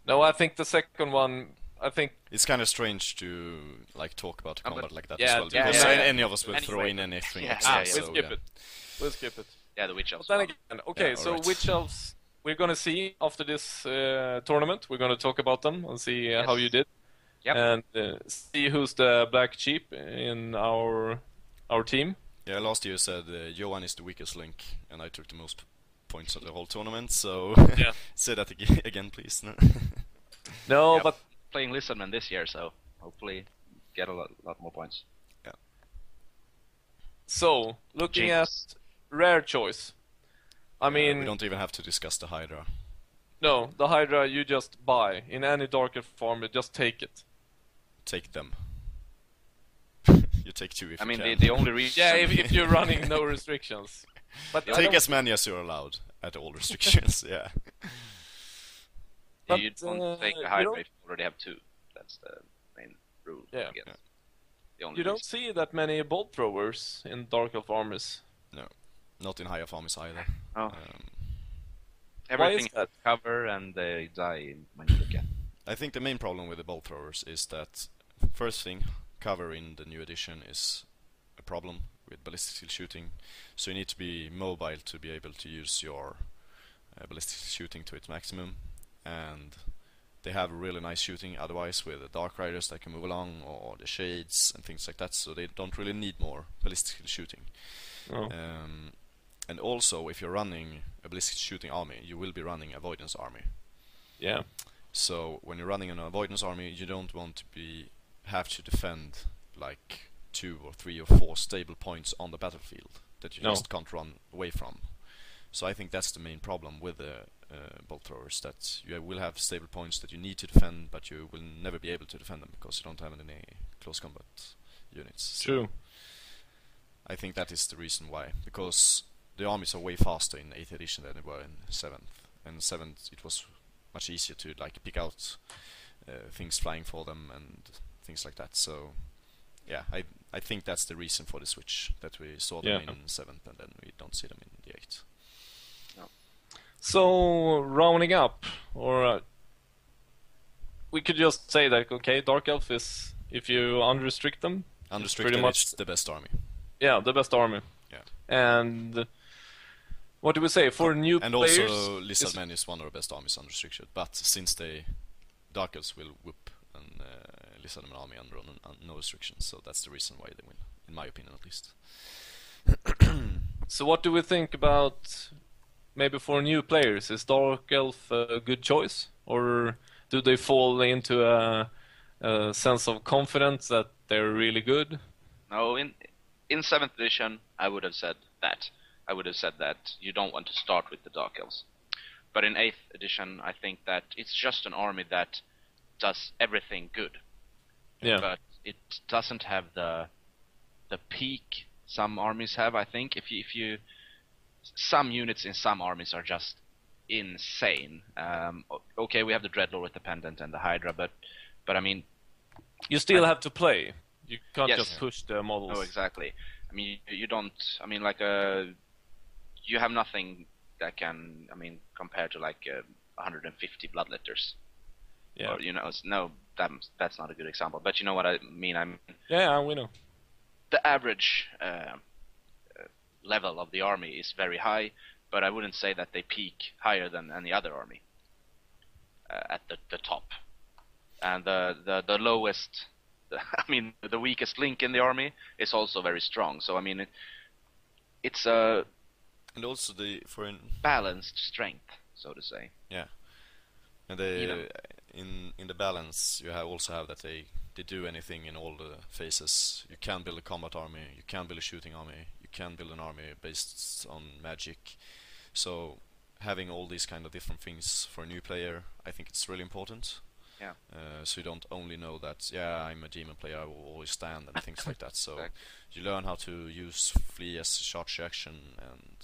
No, I think the second one, I think It's kind of strange to like talk about the but- combat like that yeah, as well, yeah, because yeah. any of us will throw Anyway. in anything Yeah, extra. yeah, we'll so, skip yeah. it. We'll skip it. Yeah, the witch elves. But then won. again, okay, Yeah, so alright. which elves we're gonna see after this tournament? We're gonna talk about them and see how you did, Yep. and see who's the black sheep in our team. Yeah, last year said Johan is the weakest link, and I took the most points of the whole tournament. So Yeah. say that again, please. No. No, Yep. but Playing Lizardman this year, so hopefully get a lot more points. so looking Jinx. at rare choice, I mean, we don't even have to discuss the Hydra. no, the Hydra you just buy in any Dark Elf form, you just take it. Take them. You take 2 if I mean, you can. the only reason. Yeah, if you're running no restrictions. But I Take don't- as many as you're allowed at all restrictions. Yeah. you but, don't take you a high don't- rate if you already have 2. That's the main rule. Yeah. I guess. Yeah. The only You don't reason. see that many bolt throwers in Dark Elf armies. Not in higher farms either. Oh. Why Everything is that? cover and they die when you look at. I think the main problem with the bolt throwers is that first thing, cover in the new edition is a problem with ballistic skill shooting. So you need to be mobile to be able to use your ballistic skill shooting to its maximum, and they have really nice shooting otherwise with the Dark Riders that can move along, or the Shades and things like that, so they don't really need more ballistic skill shooting. Oh. And also, if you're running a ballistic shooting army, you will be running avoidance army. Yeah. So when you're running an avoidance army, you don't want to have to defend like 2 or 3 or 4 stable points on the battlefield that you No. just can't run away from. So I think that's the main problem with the bolt throwers, that you will have stable points that you need to defend, but you will never be able to defend them because you don't have any close combat units. So True. I think that is the reason why, because the armies are way faster in 8th edition than they were in 7th. And 7th it was much easier to like pick out things flying for them and things like that. So yeah, I think that's the reason for the switch, that we saw them Yeah. in 7th and then we don't see them in the 8th. So, rounding up, or we could just say that, okay, Dark Elf is, if you unrestrict them, Unrestricted, pretty much- it's the best army. yeah, the best army. Yeah. And what do we say, for new And players? also Lizardmen is one of the best armies unrestricted, but since Dark Elves will whoop an Lizardmen army under no restrictions, so that's the reason why they win, in my opinion at least. So what do we think about, maybe for new players, is Dark Elf a good choice? Or do they fall into a sense of confidence that they're really good? No, in 7th edition, I would have said that. I would have said that you don't want to start with the Dark Elves. But in 8th edition, I think that it's just an army that does everything good. Yeah. But it doesn't have the peak some armies have, I think. If you some units in some armies are just insane. Okay, we have the Dreadlord with the Pendant and the Hydra, but But I mean, You still have to play. You can't Yes. just push the models. oh, exactly. I mean, you don't. I mean, like you have nothing that can. I mean, compared to like 150 bloodletters. Yeah. Or no, that's not a good example. But you know what I mean. I mean, Yeah, we know. the average level of the army is very high, but I wouldn't say that they peak higher than any other army at the top. And the lowest, I mean, the weakest link in the army is also very strong. So I mean, it's a And also balanced strength, so to say. yeah, and they You know. in the balance you also have that they do anything in all the phases. You can build a combat army, you can build a shooting army, you can build an army based on magic. So having all these kind of different things for a new player, I think it's really important. Yeah. So you don't only know that I'm a demon player, I will always stand and things like that. So Exactly. you learn how to use flee as a charge action, and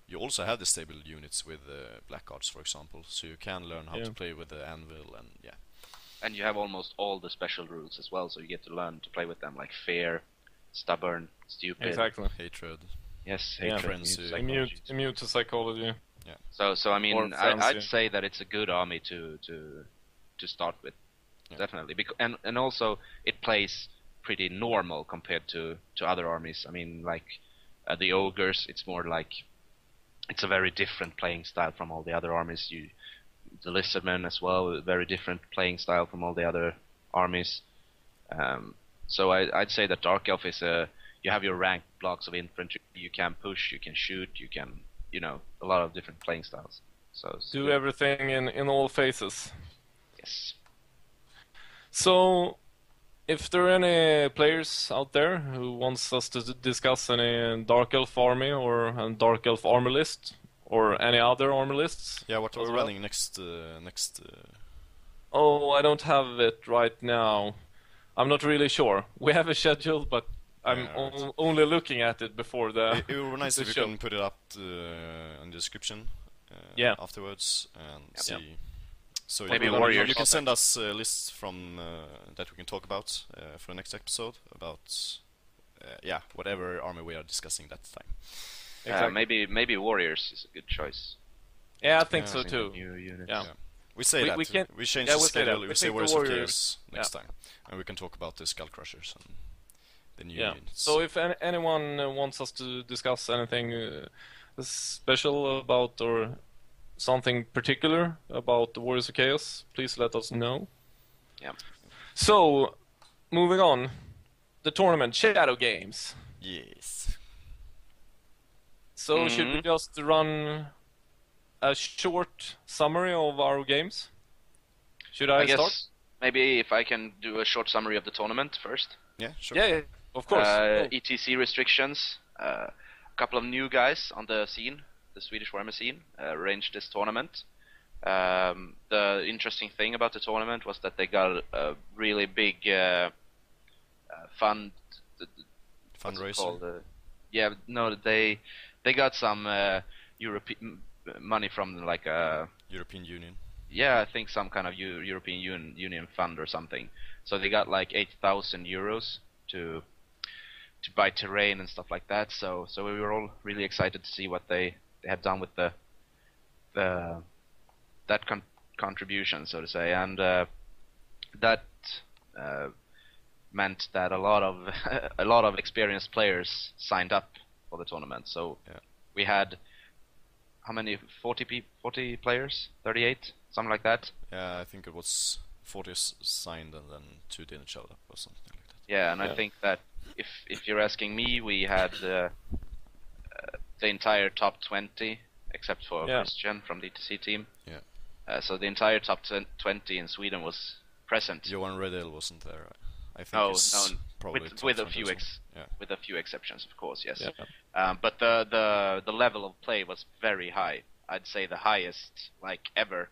you also have the stable units with blackguards, for example. So you can learn how to play with the anvil, and And you have almost all the special rules as well, so you get to learn to play with them, like fear, stubborn, stupid. Exactly. hatred. Yes, Yeah. hatred, Frenzy. psychology. Immune to psychology. So I Or mean, frenzy. I'd say that it's a good army to start with, Yeah. definitely. And also it plays pretty normal compared to other armies. I mean, like the ogres, it's more like it's a very different playing style from all the other armies. The lizardmen as well, very different playing style from all the other armies. So I'd say that Dark Elf is you have your ranked blocks of infantry. You can push, you can shoot, you can a lot of different playing styles. So it's Do good. everything in all phases. Yes. So, if there are any players out there who wants us to discuss any Dark Elf army or a Dark Elf armor list or any other armor lists. Yeah, what are as we well? running next? Oh, I don't have it right now. I'm not really sure. We have a schedule, but I'm Yeah, right. only looking at it before the. It would be nice the if you show. can put it up in the description Yeah. afterwards and see. So Maybe you Warriors. you can send us lists from that we can talk about for the next episode about whatever army we are discussing that time. Exactly. Maybe Warriors is a good choice. Yeah, I think Yeah, so I think too. New units. Yeah. We say that. We can- we change yeah, the we'll say that. schedule. We We say think the Warriors of Warriors- Chaos next time, and we can talk about the Skull Crushers and the new Yeah. units. So if anyone wants us to discuss anything special about or something particular about the Warriors of Chaos, please let us know. Yeah. So, moving on, the tournament Shadowgames. Yes. So should we just run a short summary of our games? Should I guess start? maybe if I can do a short summary of the tournament first. Yeah, sure. Yeah, of course. Go. ETC restrictions. A couple of new guys on the scene, the Swedish Warhammer scene, arranged this tournament. The interesting thing about the tournament was that they got a really big fund. What's it Fundraiser. called? They got some European money from like a European Union. I think some kind of European Union fund or something. So they got like 8,000 euros to buy terrain and stuff like that. So we were all really excited to see what they have done with that contribution, so to say, and that meant that a lot of experienced players signed up for the tournament. So we had how many? 40 players? 38? Something like that. Yeah, I think it was 40 signed and then 2 didn't show up or something like that. Yeah, and I think that if you're asking me, we had the entire top 20 except for Christian from the ETC team. Yeah. So the entire top 20 in Sweden was present. Johan Redell wasn't there. I think it's probably with top a few 20 as well. with a few exceptions, of course. Yes. Yeah. But the level of play was very high. I'd say the highest like ever.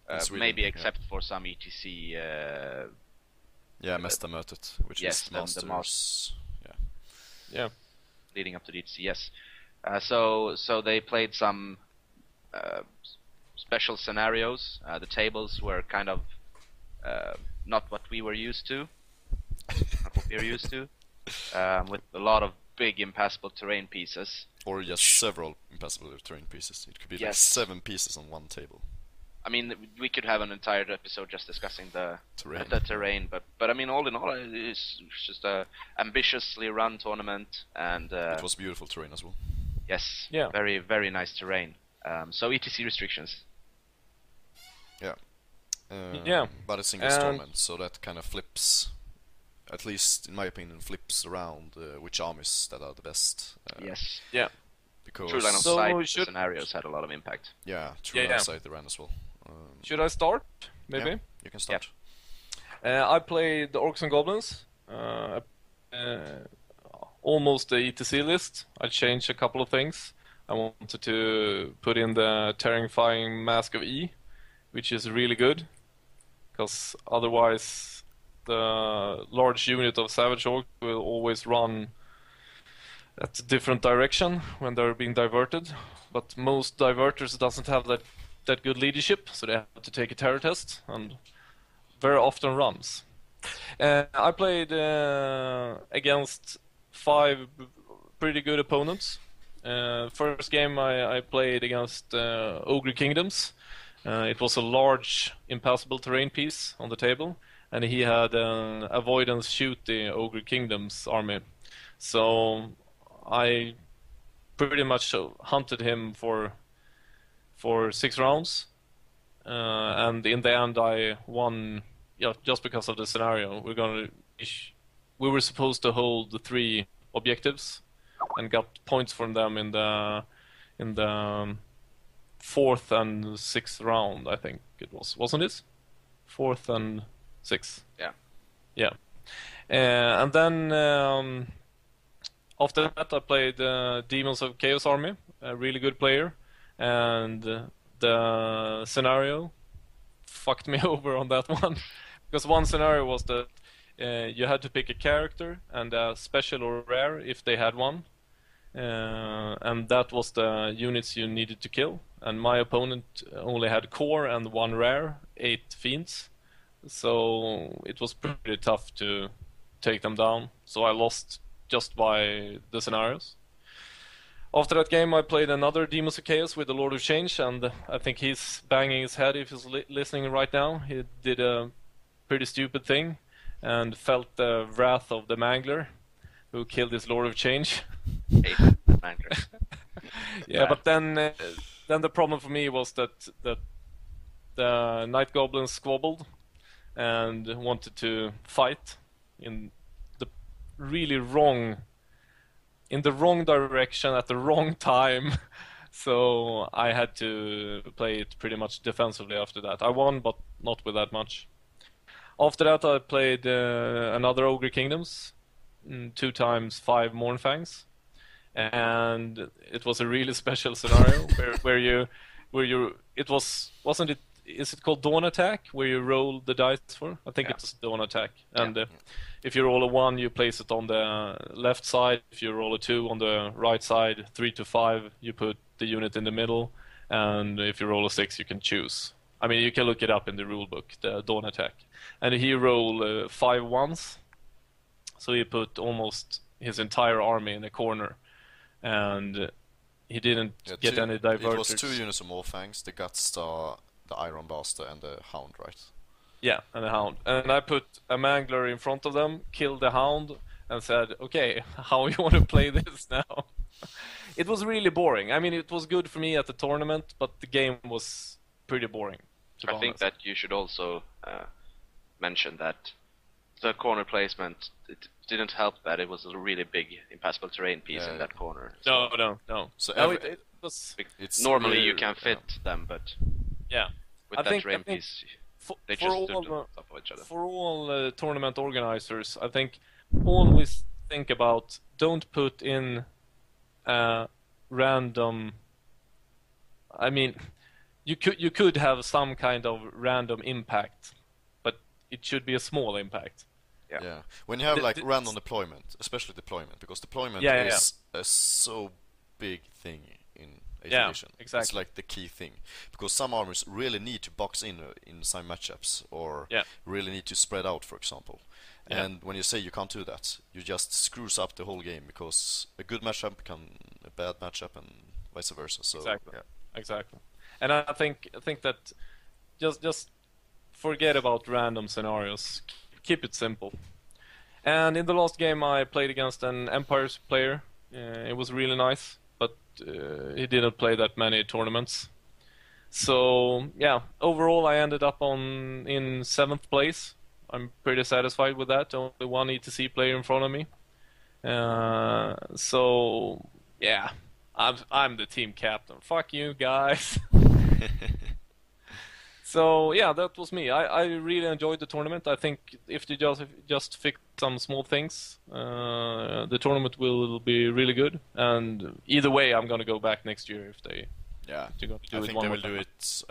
In Sweden, maybe except for some ETC. Mästarmötet, which yes, is the Masters. Yeah. Leading up to the ETC, yes. So they played some special scenarios. The tables were kind of not what we were used to. Not what we're used to. With a lot of big impassable terrain pieces. Or just several impassable terrain pieces. It could be like 7 pieces on one table. I mean, we could have an entire episode just discussing the terrain, but I mean, all in all, it's just a ambitiously run tournament, and it was beautiful terrain as well. Yes, yeah, very very nice terrain. So ETC restrictions. Yeah. Yeah. But it's single tournament, so that kind of flips, at least in my opinion, flips around which armies that are the best. Yes. Yeah. Because True Line of Sight scenarios had a lot of impact. Yeah, True Line of Sight they ran as well. Should I start? Maybe? Yeah, you can start. I played the Orcs and Goblins. Almost the ETC list. I changed a couple of things. I wanted to put in the Terrifying Mask of E, which is really good, because otherwise the large unit of Savage Orc will always run at a different direction when they're being diverted. But most diverters doesn't have that good leadership, so they have to take a terror test, and very often runs. I played against 5 pretty good opponents. First game I played against Ogre Kingdoms. It was a large impassable terrain piece on the table, and he had an avoidance shoot the Ogre Kingdoms army. So I pretty much hunted him for 6 rounds, and in the end I won. Yeah, just because of the scenario. We were supposed to hold the 3 objectives, and got points from them in the 4th and 6th round. I think it wasn't it? 4th and 6th. Yeah. Yeah. And then after that I played Deamons of Chaos army, a really good player, and the scenario fucked me over on that one. Because one scenario was that you had to pick a character and a special or rare if they had one, and that was the units you needed to kill. And my opponent only had core and 1 rare, 8 fiends, so it was pretty tough to take them down. So I lost just by the scenarios. After that game I played another Deamons of Chaos with the Lord of Change, and I think he's banging his head if he's listening right now. He did a pretty stupid thing and felt the wrath of the Mangler, who killed his Lord of Change. Mangler. Yeah, but then the problem for me was that the Night Goblins squabbled and wanted to fight in the wrong direction at the wrong time. So I had to play it pretty much defensively after that. I won, but not with that much. After that I played another Ogre Kingdoms, 2 times 5 Mournfangs, and it was a really special scenario where you wasn't it, is it called Dawn Attack, where you roll the dice for? I think it's Dawn Attack, and if you roll a 1 you place it on the left side, if you roll a 2 on the right side, 3 to 5 you put the unit in the middle, and if you roll a 6 you can choose. I mean, you can look it up in the rulebook, the Dawn Attack. And he rolled 5 ones, so he put almost his entire army in a corner, and he didn't get any diverters. It was 2 units of Mournfangs, the Gutstar, the Iron Blaster, and the Hound, right? Yeah, and the Hound. And I put a Mangler in front of them, killed the Hound, and said, okay, how you want to play this now? It was really boring. I mean, it was good for me at the tournament, but the game was pretty boring. I think that you should also mention that the corner placement, it didn't help that it was a really big impassable terrain piece in that corner. So, no. So it was... Normally you can fit them, but with that terrain piece, they just stood on top of each other. For all tournament organizers, I think always think about, don't put in random... I mean, you could have some kind of random impact, but it should be a small impact. Yeah. When you have like random deployment, especially deployment, because deployment is a so big thing in 8th Yeah, edition. exactly. It's like the key thing, because some armies really need to box in some matchups, or really need to spread out, for example. And when you say you can't do that, you just screws up the whole game, because a good matchup become a bad matchup and vice versa. So Exactly. And I think that just forget about random scenarios. Keep it simple. And in the last game I played against an Empires player. It was really nice, but he didn't play that many tournaments. So yeah, overall I ended up in 7th place. I'm pretty satisfied with that. Only one ETC player in front of me. So yeah, I'm the team captain. Fuck you guys. So yeah, that was me. I really enjoyed the tournament. I think if you just fix some small things, the tournament will be really good. And either way, I'm gonna go back next year if they. Yeah, do I it think one they more will time. do it.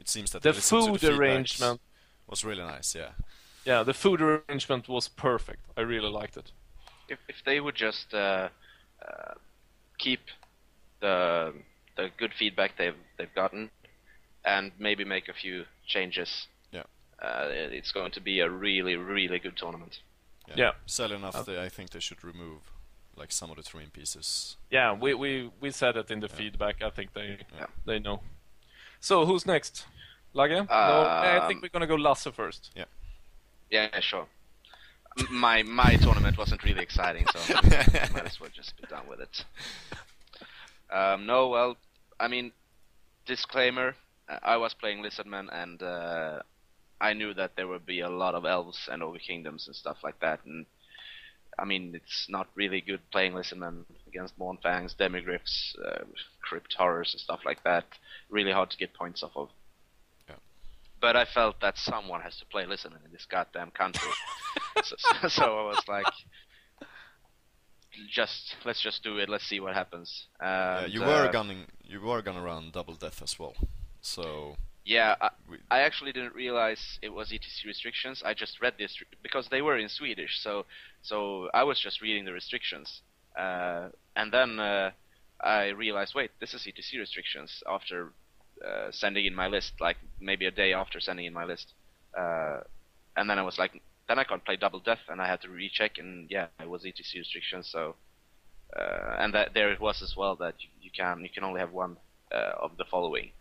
It seems that The they listened to food feedback arrangement was really nice. Yeah. Yeah, the food arrangement was perfect. I really liked it. If they would just keep the good feedback they've gotten, and maybe make a few changes, it's going to be a really, really good tournament. Yeah. Sadly enough, I think they should remove like some of the terrain pieces. Yeah, we said it in the feedback. I think they know. So who's next? Lage? No, I think we're gonna go Lasse first. Yeah. Yeah, sure. My tournament wasn't really exciting, so might as well just be done with it. No, well, I mean, disclaimer, I was playing Lizardmen, and I knew that there would be a lot of elves and ogre kingdoms and stuff like that, and I mean, it's not really good playing Lizardmen against Mournfangs, Demigryphs, Crypt Horrors and stuff like that. Really hard to get points off of. But I felt that someone has to play Lizardmen in this goddamn country. so I was like, let's just do it. Let's see what happens. You were gonna run double death as well. So yeah, I actually didn't realize it was ETC restrictions. I just read this because they were in Swedish. So I was just reading the restrictions, and then I realized, wait, this is ETC restrictions after sending in my list, like maybe a day after sending in my list, and then I was like, then I can't play double death, and I had to recheck, and yeah, it was ETC restrictions. So and that there it was as well, that you can only have one of the following.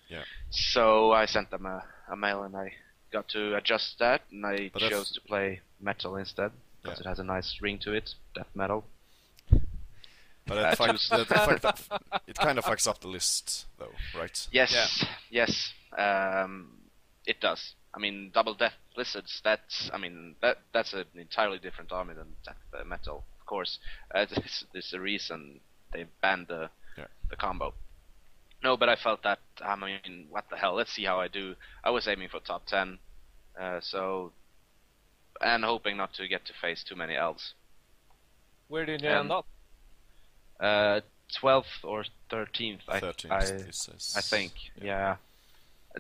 Yeah. So I sent them a mail, and I got to adjust that, and I chose to play metal instead because it has a nice ring to it, death metal. But it kind of fucks up the list, though, right? Yes, yes, it does. I mean, double death lizards. That's an entirely different army than death metal. Of course, there's a reason they banned the combo. No, but I felt that, I mean, what the hell? Let's see how I do. I was aiming for top 10, and hoping not to get to face too many elves. Where did you end up? 12th or 13th, 13th, I think. Yeah.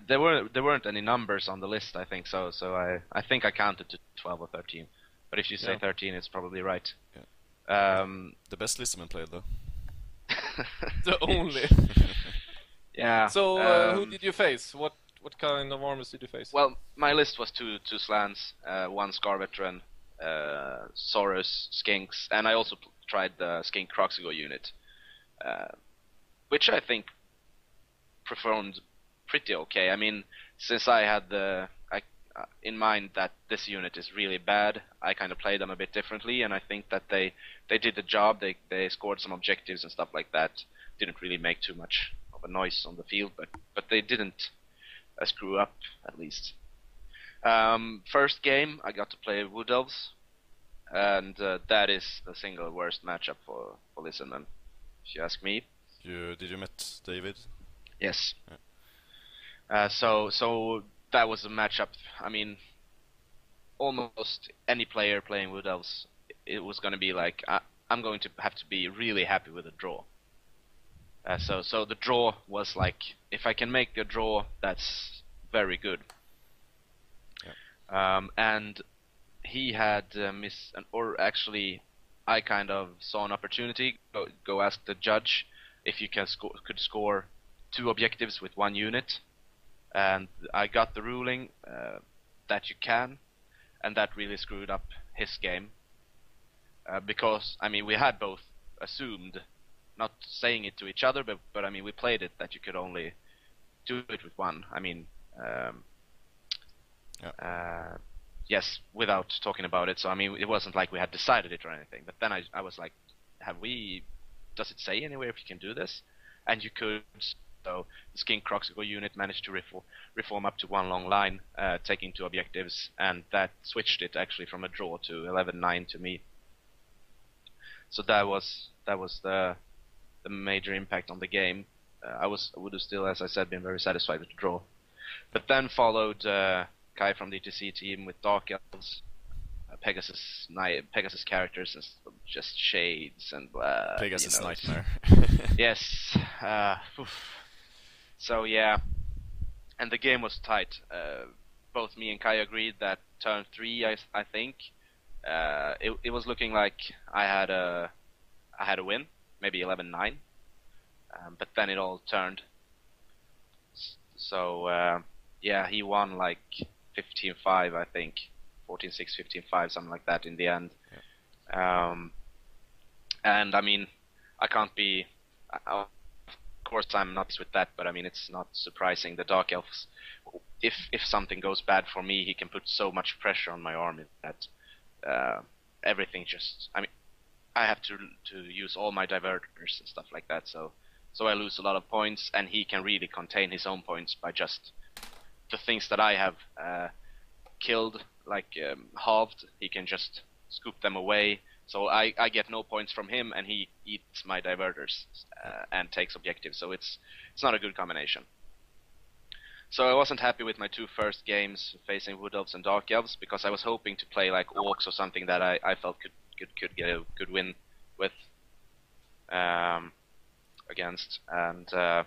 There weren't any numbers on the list, I think, so I think I counted to 12 or 13. But if you say 13, it's probably right. Yeah. The best Listman player, though. The only. Yeah. So who did you face? What kind of armies did you face? Well, my list was two Slans, one Scar Veteran, Saurus, Skinks, and I also tried the Skink Croxigo unit, which I think performed pretty okay. I mean, since I had in mind that this unit is really bad, I kind of played them a bit differently, and I think that they did the job. They scored some objectives and stuff like that. Didn't really make too much of a noise on the field, but they didn't screw up, at least. First game, I got to play Wood Elves, and that is the single worst matchup for Lizardmen, if you ask me. Did you met David? Yes. Yeah. So that was a matchup. I mean, almost any player playing Wood Elves, it was going to be like, I'm going to have to be really happy with a draw. So the draw was like, if I can make a draw, that's very good. Yeah. And he had or actually, I kind of saw an opportunity. Go ask the judge if you could score 2 objectives with 1 unit, and I got the ruling that you can, and that really screwed up his game. Because, I mean, we had both assumed, not saying it to each other, but I mean, we played it that you could only do it with 1. I mean, yes, without talking about it. So, I mean, it wasn't like we had decided it or anything. But then I was like, does it say anywhere if you can do this? And you could. So the Skink Croxical unit managed to reform up to 1 long line, taking 2 objectives, and that switched it actually from a draw to 11-9 to me. So that was the major impact on the game. I would have still, as I said, been very satisfied with the draw. But then followed Kai from the ETC team with Dark Elves, Pegasus characters, and just shades and Pegasus nightmare. Yes. So yeah, and the game was tight. Both me and Kai agreed that turn 3, I think, it was looking like I had a win, maybe 11-9, but then it all turned. So yeah, he won like 15-5, I think, 14-6, 15-5, something like that in the end. Yeah. And I mean, I can't be. Of course, I'm not with that, but I mean, it's not surprising. The Dark Elves, if something goes bad for me, he can put so much pressure on my army that everything just. I mean, I have to use all my diverters and stuff like that. So I lose a lot of points, and he can really contain his own points by just the things that I have killed, like halved. He can just scoop them away. So I get no points from him, and he eats my diverters and takes objectives. So it's not a good combination. So I wasn't happy with my 2 first games facing Wood Elves and Dark Elves, because I was hoping to play like Orcs or something that I felt could get a good win with against. And I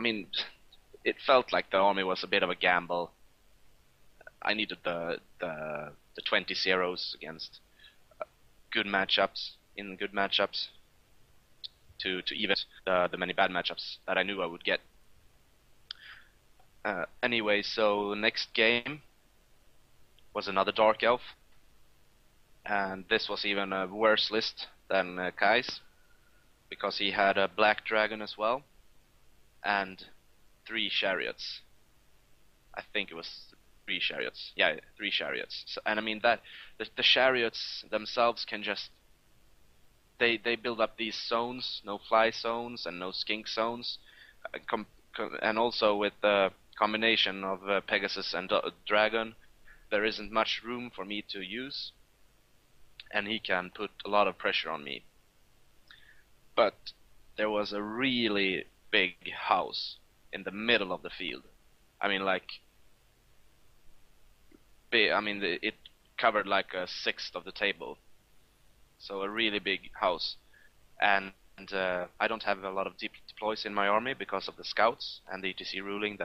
mean, it felt like the army was a bit of a gamble. I needed the 20 zeros against good matchups to even the many bad matchups that I knew I would get. Anyway, so next game was another Dark Elf, and this was even a worse list than Kai's, because he had a Black Dragon as well, and 3 chariots. I think it was 3 chariots. Yeah, 3 chariots. So, and I mean that the chariots themselves can just they build up these zones, no fly zones and no skink zones, and also with the combination of Pegasus and Dragon, there isn't much room for me to use, and he can put a lot of pressure on me. But there was a really big house in the middle of the field. I mean, it covered like a sixth of the table, so a really big house. And I don't have a lot of deep deploys in my army because of the scouts and the ETC ruling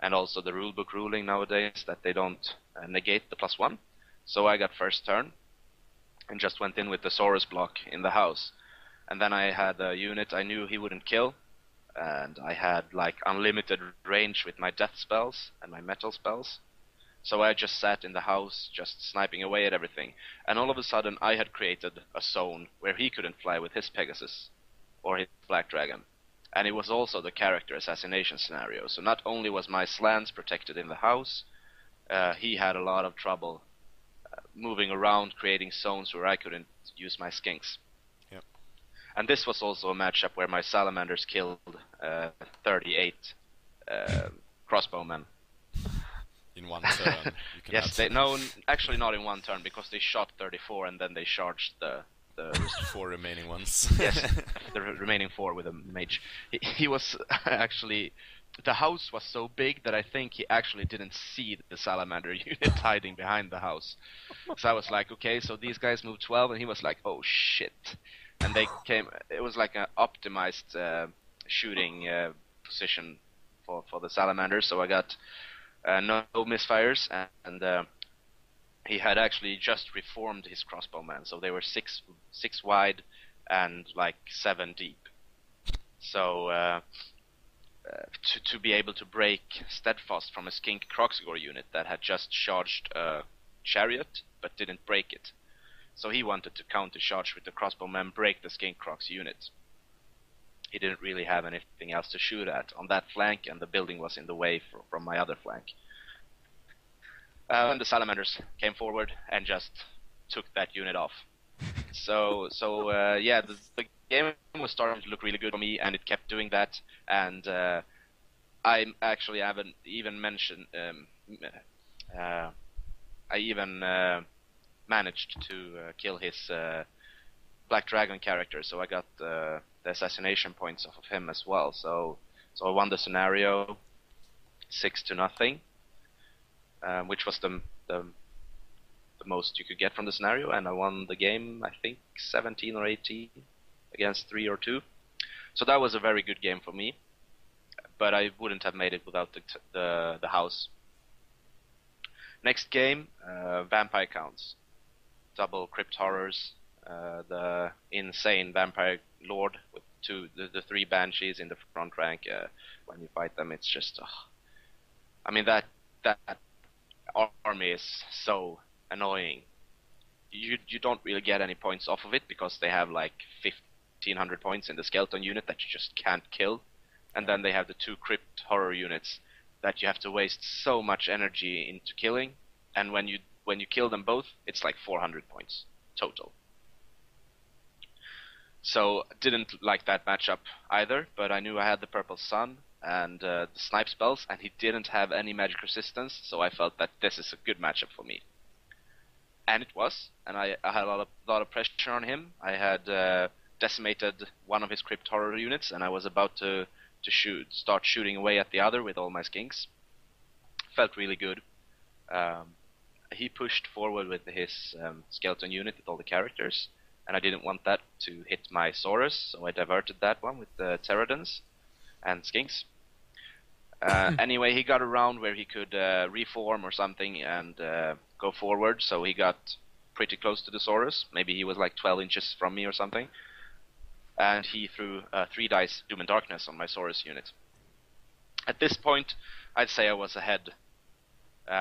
and also the rulebook ruling nowadays that they don't negate the +1. So I got first turn and just went in with the Saurus block in the house. And then I had a unit I knew he wouldn't kill, and I had like unlimited range with my death spells and my metal spells. So I just sat in the house, just sniping away at everything. And all of a sudden I had created a zone where he couldn't fly with his Pegasus or his Black Dragon. And it was also the character assassination scenario. So not only was my slants protected in the house, he had a lot of trouble moving around, creating zones where I couldn't use my skinks. Yep. And this was also a matchup where my salamanders killed 38 crossbowmen. In 1 turn. You can yes, actually not in 1 turn, because they shot 34 and then they charged the 4 remaining ones. Yes, the remaining 4 with a mage. He was actually, the house was so big that I think he actually didn't see the salamander unit hiding behind the house. So I was like, okay, so these guys moved 12, and he was like, oh shit. And they came, it was like an optimized shooting position for the salamanders, so I got no misfires, and he had actually just reformed his crossbowmen, so they were six wide and like 7 deep. So to be able to break Steadfast from a Skink Kroxigor unit that had just charged a chariot but didn't break it. So he wanted to counter-charge with the crossbowmen, break the Skink Krox unit. He didn't really have anything else to shoot at on that flank, and the building was in the way from my other flank. And the Salamanders came forward and just took that unit off. So yeah, the game was starting to look really good for me, and it kept doing that. And I actually haven't even mentioned. I even managed to kill his Black Dragon character, so I got the assassination points off of him as well. So I won the scenario 6-0, which was the most you could get from the scenario, and I won the game, I think 17 or 18 against 3 or 2. So that was a very good game for me, but I wouldn't have made it without the house. Next game, Vampire Counts, double Crypt Horrors, the insane Vampire Lord with the 3 Banshees in the front rank. When you fight them, it's just, I mean that army is so annoying. You don't really get any points off of it because they have like 1500 points in the skeleton unit that you just can't kill, and then they have the 2 Crypt Horror units that you have to waste so much energy into killing, and when you kill them both, it's like 400 points total. So didn't like that matchup either, but I knew I had the Purple Sun and the snipe spells, and he didn't have any magic resistance, so I felt that this is a good matchup for me. And it was, and I had a lot of pressure on him. I had decimated one of his Crypt Horror units, and I was about to start shooting away at the other with all my skinks. Felt really good. He pushed forward with his skeleton unit with all the characters, and I didn't want that to hit my Saurus, so I diverted that one with the Pterodons and skinks. Anyway, he got around where he could reform or something and go forward, so he got pretty close to the Saurus. Maybe he was like 12 inches from me or something. And he threw 3 dice Doom and Darkness on my Saurus unit. At this point, I'd say I was ahead,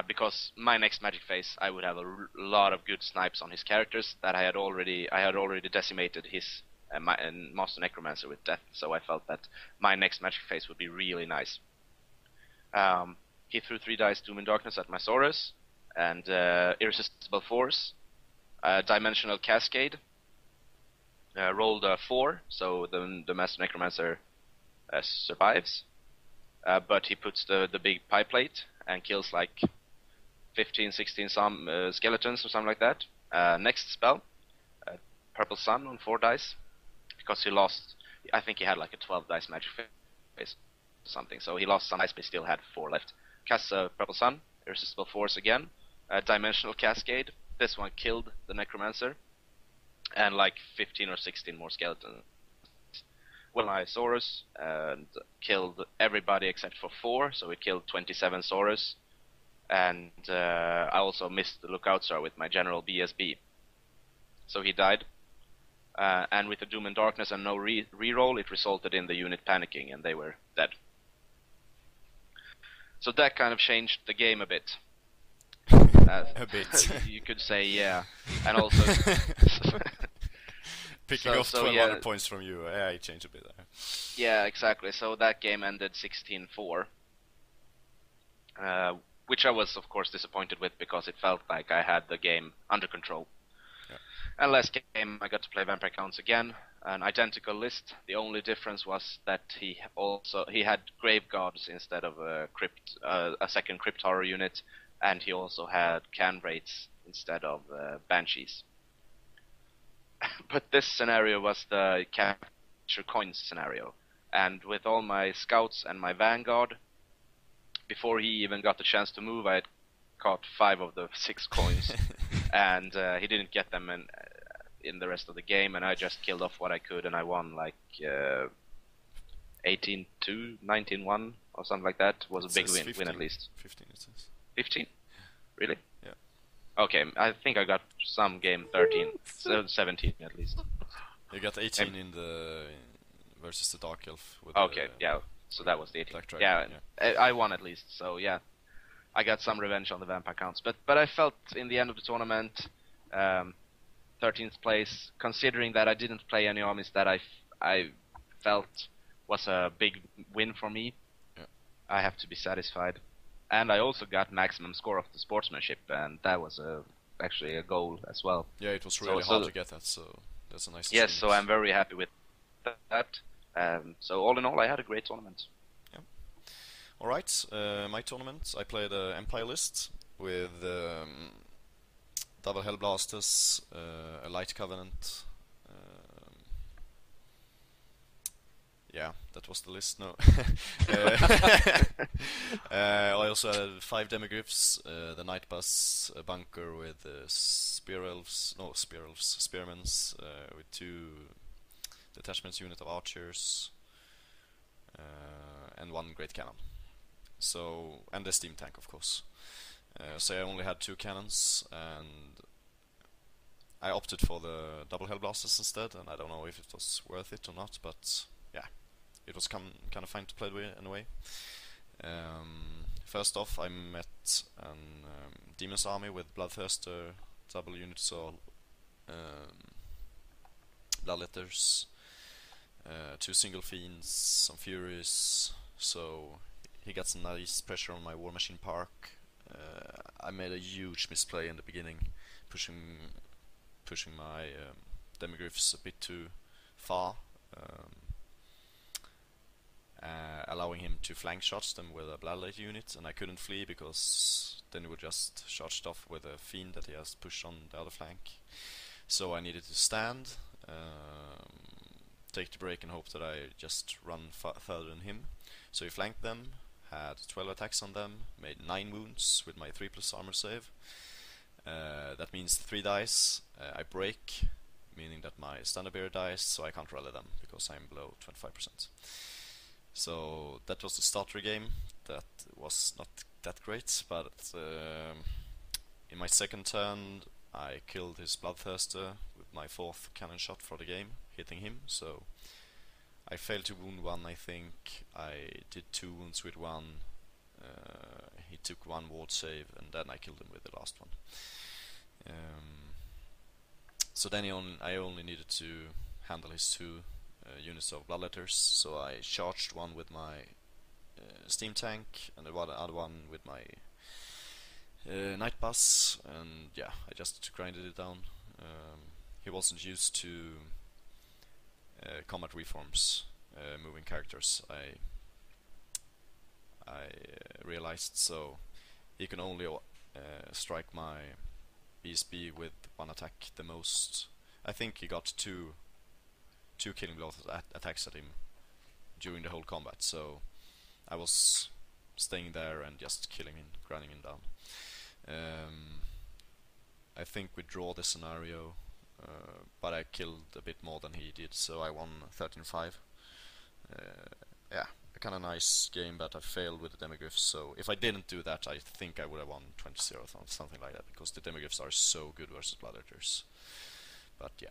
because my next magic phase, I would have a lot of good snipes on his characters that I had already decimated his Master Necromancer with death, so I felt that my next magic phase would be really nice. He threw 3 dice Doom and Darkness at my Saurus, and Irresistible Force, Dimensional Cascade, rolled a 4, so the Master Necromancer survives, but he puts the big pie plate and kills like 15, 16 skeletons or something like that. Next spell, Purple Sun on 4 dice, because he lost, I think he had like a 12 dice magic phase or something, so he lost some dice but he still had 4 left. Casts a Purple Sun, Irresistible Force again, Dimensional Cascade, this one killed the Necromancer, and like 15 or 16 more skeletons. Well, my Saurus and killed everybody except for 4, so it killed 27 Saurus. And I also missed the Lookout Star with my General BSB. So he died. And with the Doom and Darkness and no reroll, it resulted in the unit panicking and they were dead. So that kind of changed the game a bit. A bit. You could say, yeah. And also... Picking off 1200 points from you, yeah, it changed a bit there. Yeah, exactly. So that game ended 16-4. Which I was, of course, disappointed with because it felt like I had the game under control. Yeah. And last game, I got to play Vampire Counts again. An identical list. The only difference was that he had Grave Gods instead of a second Crypt Horror unit, and he also had Can Wraiths instead of Banshees. But this scenario was the capture coins scenario, and with all my scouts and my vanguard, before he even got the chance to move, I had caught 5 of the 6 coins, and he didn't get them in the rest of the game, and I just killed off what I could, and I won like 18-2, 19-1, or something like that. It was a big win at least. 15 it says. 15? Really? Yeah. Okay, I think I got some game 13, so 17 at least. You got 18 in the versus the Dark Elf. With Okay, yeah, so that was the 18. Black Dragon, yeah, I won at least, so yeah. I got some revenge on the vampire counts, but I felt in the end of the tournament, 13th place, considering that I didn't play any armies that I felt was a big win for me. Yeah. I have to be satisfied, and I also got maximum score of the sportsmanship, and that was actually a goal as well. Yeah, it was really hard to get that, so that's a nice Yes, achievement. so I'm very happy with that. So all in all, I had a great tournament. Alright, my tournament, I played an Empire list with double Hellblasters, a Light Covenant. Yeah, that was the list, no. I also had 5 Demigryphs, the Night Bus, a bunker with Spearmans, with 2 detachments unit of archers, and 1 great cannon. So, and the steam tank, of course. So I only had 2 cannons, and I opted for the double Hellblasters instead, and I don't know if it was worth it or not, but yeah, it was kind of fun to play with anyway. First off, I met Demon's army with Bloodthirster, double units of Bloodletters, 2 single fiends, some furies, so he got some nice pressure on my War Machine Park. I made a huge misplay in the beginning, pushing my Demigryphs a bit too far, allowing him to flank charge them with a Bloodlight unit, and I couldn't flee because then he would just charge it off with a fiend that he has pushed on the other flank. So I needed to stand, take the break and hope that I just run further than him. So he flanked them, had 12 attacks on them, made 9 wounds with my 3+ armor save. That means 3 dice. I break, meaning that my standard bearer dies, so I can't rally them because I'm below 25%. So that was the starter game. That was not that great, but in my second turn I killed his Bloodthirster with my 4th cannon shot for the game, hitting him. So I failed to wound 1, I think. I did 2 wounds with 1. He took 1 ward save, and then I killed him with the last one. So then I only needed to handle his 2 units of Bloodletters. So I charged 1 with my steam tank, and the other one with my Night Bus, and yeah, I just grinded it down. He wasn't used to combat reforms, moving characters, I realized, so he can only strike my BSB with 1 attack the most. I think he got two killing blows attacks at him during the whole combat, so I was staying there and just killing him, grinding him down. I think we draw the scenario, but I killed a bit more than he did, so I won 13-5. Yeah, a kind of nice game, but I failed with the Demigryphs, so if I didn't do that, I think I would have won 20-0 or something like that, because the Demigryphs are so good versus Bloodletters. But yeah.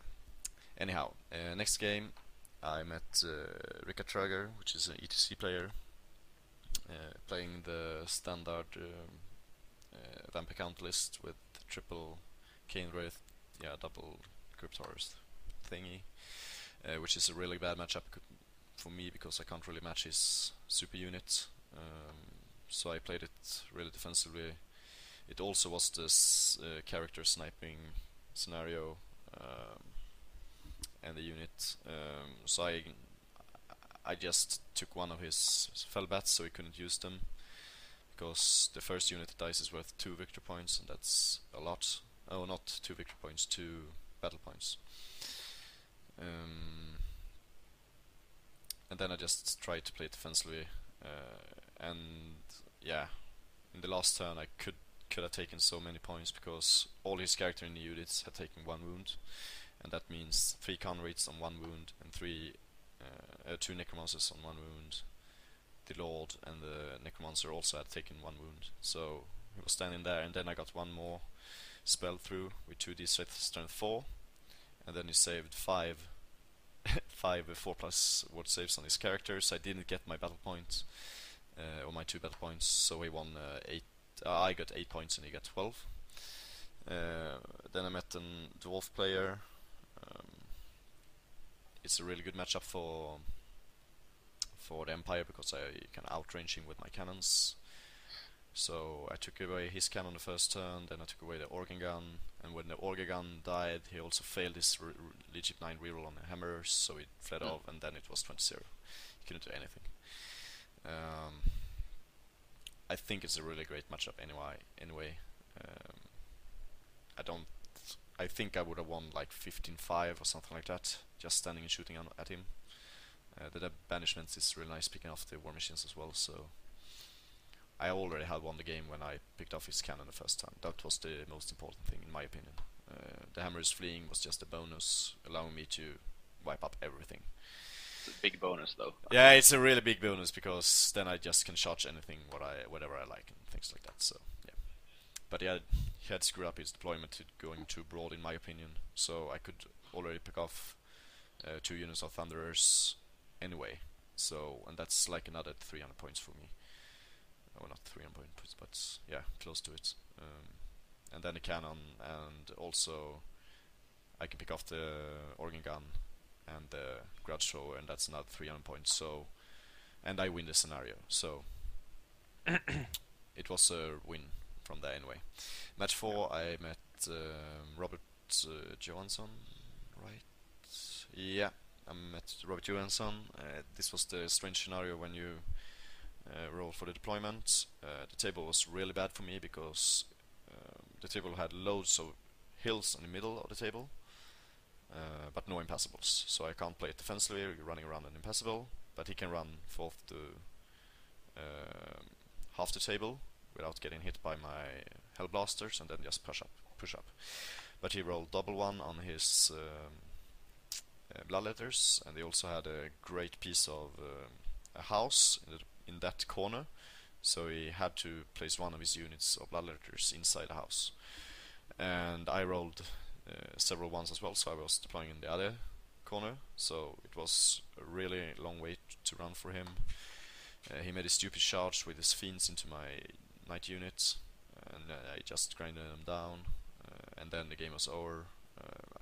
Anyhow, next game I met Rika Trager, which is an ETC player, playing the standard Vampire Count list with triple Cane Wraith, yeah, double Crypt Horrors thingy, which is a really bad matchup for me because I can't really match his super unit. So I played it really defensively. It also was this character sniping scenario and the unit. So I just took 1 of his Fellbats so he couldn't use them, because the first unit dice is worth 2 victory points, and that's a lot. Oh, not 2 victory points, 2 battle points. And then I just tried to play defensively, and yeah, in the last turn I could have taken so many points because all his character in the units had taken 1 wound, and that means 3 Conrads on 1 wound and 2 Necromancers on 1 wound. The Lord and the Necromancer also had taken 1 wound, so he was standing there, and then I got 1 more spell through with 2d strength 4, and then he saved 5 4+ ward saves on his characters. I didn't get my battle points, or my 2 battle points, so he won 8. I got 8 points and he got 12. Then I met a dwarf player. It's a really good matchup for the Empire because I can outrange him with my cannons. So I took away his cannon the first turn, then I took away the organ gun, and when the organ gun died, he also failed his Legit 9 reroll on the hammers, so he fled off, and then it was 20-0. He couldn't do anything. I think it's a really great matchup anyway. I think I would have won like 15-5 or something like that, just standing and shooting at him. The banishment is really nice, picking off the war machines as well, so I already had won the game when I picked off his cannon the first time. That was the most important thing in my opinion. The hammers fleeing was just a bonus, allowing me to wipe up everything. It's a big bonus though. Yeah, it's a really big bonus because then I just can charge anything whatever I like and things like that, so yeah. But yeah, he had screwed up his deployment to going too broad in my opinion, so I could already pick off 2 units of Thunderers anyway. So, and that's like another 300 points for me. Oh, not 300 points, but yeah, close to it. And then the cannon, and also I can pick off the organ gun and the grudge thrower, and that's another 300 points. So, and I win the scenario. So it was a win from there anyway. Match 4, I met Robert Johansson, right? Yeah, I met Robert Johansson. This was the strange scenario when you roll for the deployment. The table was really bad for me because the table had loads of hills in the middle of the table, but no impassable. So I can't play it defensively, running around an impassable, but he can run forth to half the table without getting hit by my Hellblasters, and then just push up. But he rolled double 1 on his Bloodletters, and he also had a great piece of a house in that corner, so he had to place one of his units of Bloodletters inside the house. And I rolled several ones as well, so I was deploying in the other corner, so it was a really long wait to run for him. He made a stupid charge with his fiends into my knight unit, and I just grinded them down, and then the game was over.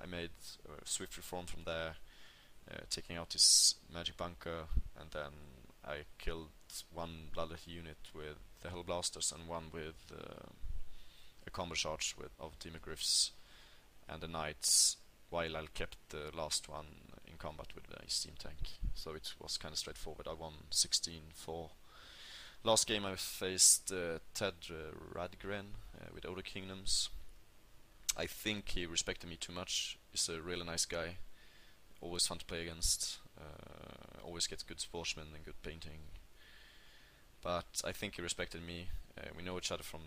I made a swift reform from there, taking out his magic bunker, and then I killed one bloodlet unit with the Hellblasters and one with a combo charge of Demogryphs and the knights, while I kept the last one in combat with the steam tank. So it was kind of straightforward. I won 16-4. Last game I faced Ted Radgren with Older Kingdoms. I think he respected me too much. He's a really nice guy, always fun to play against, always gets good sportsmen and good painting. But I think he respected me. We know each other from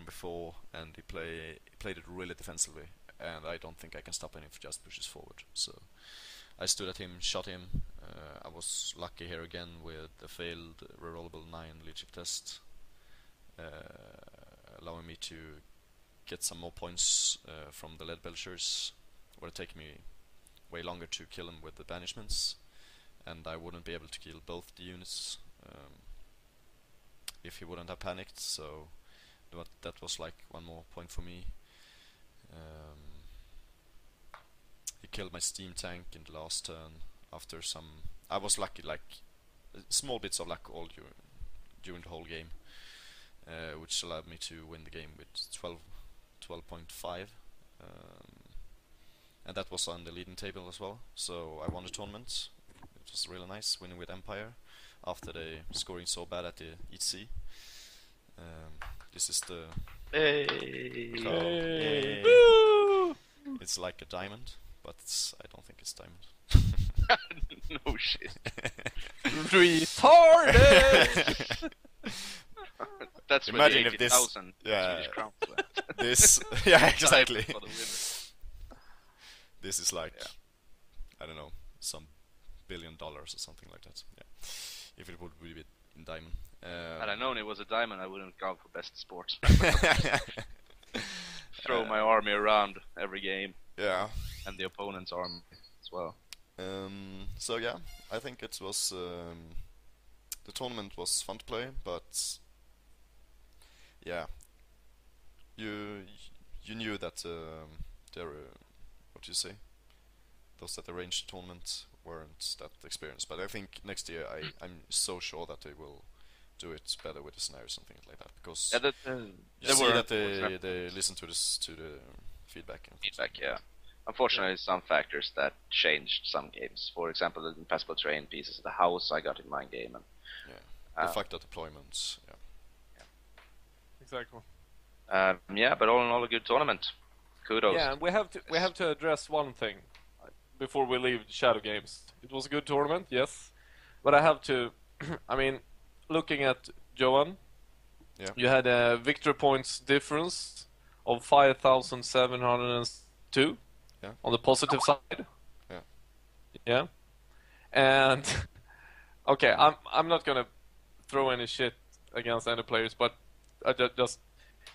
before, and he played it really defensively, and I don't think I can stop him if he just pushes forward. So I stood at him, shot him. I was lucky here again with a failed rerollable 9 leadership test, allowing me to get some more points from the lead belchers. It would take me way longer to kill him with the banishments, and I wouldn't be able to kill both the units if he wouldn't have panicked. So that was like one more point for me. He killed my steam tank in the last turn after some... I was lucky, like small bits of luck all during the whole game, which allowed me to win the game with 12.5, and that was on the leading table as well. So I won the tournament. It was really nice winning with Empire after they scoring so bad at the EC. This is the Hey! Woo! It's like a diamond, but I don't think it's diamond. No shit. Retarded! That's where Imagine the if this- 80,000 yeah. Swedish crowns went. This, yeah, exactly. For the winner. This is like, Yeah. I don't know, some $1 billion or something like that. Yeah, if it would be in diamond. Had I known it was a diamond, I wouldn't have gone for best sport. throw my army around every game. Yeah. And the opponent's army as well. So yeah, I think it was the tournament was fun to play, but yeah, you knew that there what do you say? Those that arranged the tournament weren't that experienced. But I think next year I'm so sure that they will do it better with the scenario or something like that, because you see that they listen to the feedback. Yeah. Unfortunately, some factors that changed some games. For example, the impassable terrain pieces of the house I got in my game, and the fact that deployments. Yeah. Exactly. Yeah, but all in all, a good tournament. Kudos. Yeah, and we have to address one thing before we leave Shadowgames. It was a good tournament, yes, but I have to. I mean, looking at Johan, you had a victory points difference of 5,702 on the positive side. Yeah, and okay, I'm not gonna throw any shit against any players, but I just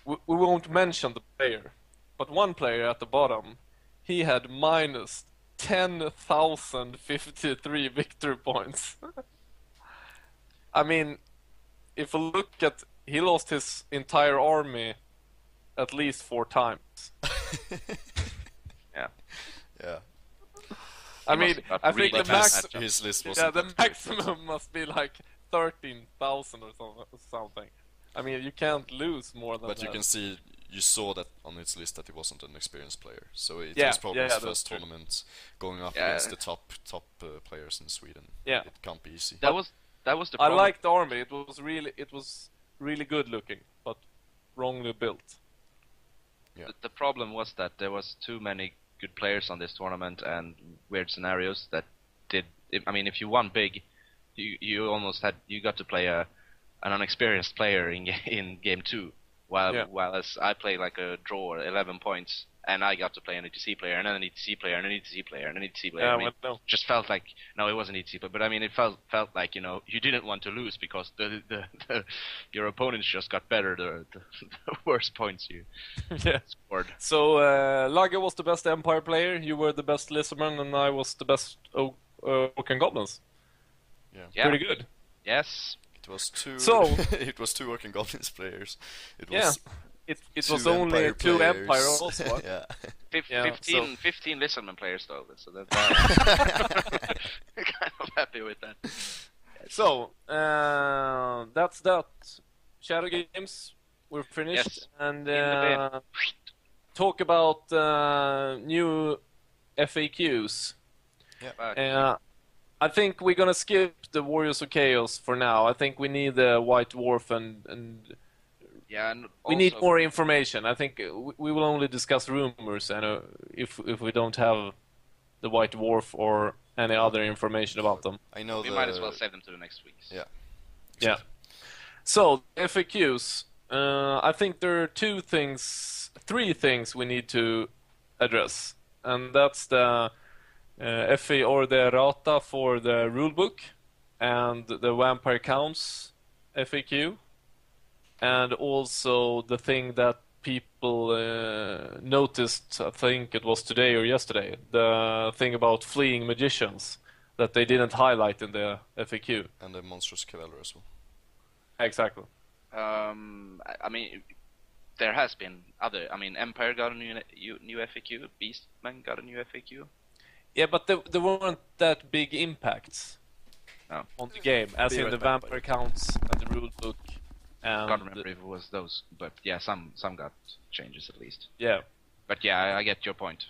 we won't mention the player, but one player at the bottom, he had minus 10,053 victory points. I mean, if we look at, he lost his entire army at least 4 times. Yeah. I mean, I think the his list was the maximum must be like 13,000 or something. I mean, you can't lose more than that. But you can see, you saw that on its list that he wasn't an experienced player. So it was probably his first tournament going up against the top players in Sweden. Yeah. It can't be easy. That was the I problem. liked the army. It was really good looking, but wrongly built. Yeah. The problem was that there was too many good players on this tournament and weird scenarios that did. I mean, if you won big, you almost got to play an unexperienced player in game 2, while as I played like a draw 11 points, and I got to play an ETC player, and then an ETC player, and an ETC player, and an ETC player. Yeah, I mean, just felt like, no, it wasn't ETC, but I mean, it felt like, you know, you didn't want to lose because your opponents just got better the worse points you scored. So Lage was the best Empire player, you were the best Lizardman, and I was the best Orc and Goblins. Yeah. Pretty good. Yes. It was two. So it was 2 Orc and Goblins players. It was it was only 2 Empire also. 15 Lizardman players though, so that's kind of happy with that. So that's that. Shadowgames, we're finished, and talk about new FAQs. I think we're gonna skip the Warriors of Chaos for now. I think we need the White Dwarf and we need more information. I think we will only discuss rumors, and if we don't have the White Dwarf or any other information about them. We might as well save them to the next week. Yeah. Exactly. Yeah. So FAQs. I think there are 3 things we need to address, and that's the FA or the Rata for the rulebook, and the Vampire Counts FAQ, and also the thing that people noticed, I think it was today or yesterday, the thing about fleeing magicians that they didn't highlight in the FAQ. And the Monstrous Cavalier as well. Exactly. I mean, there has been other. I mean, Empire got a new FAQ. Beastman got a new FAQ. Yeah, but there weren't that big impacts on the game, as in the Vampire Counts and the rulebook. I can't remember if it was those, but yeah, some got changes at least. Yeah. But yeah, I get your point.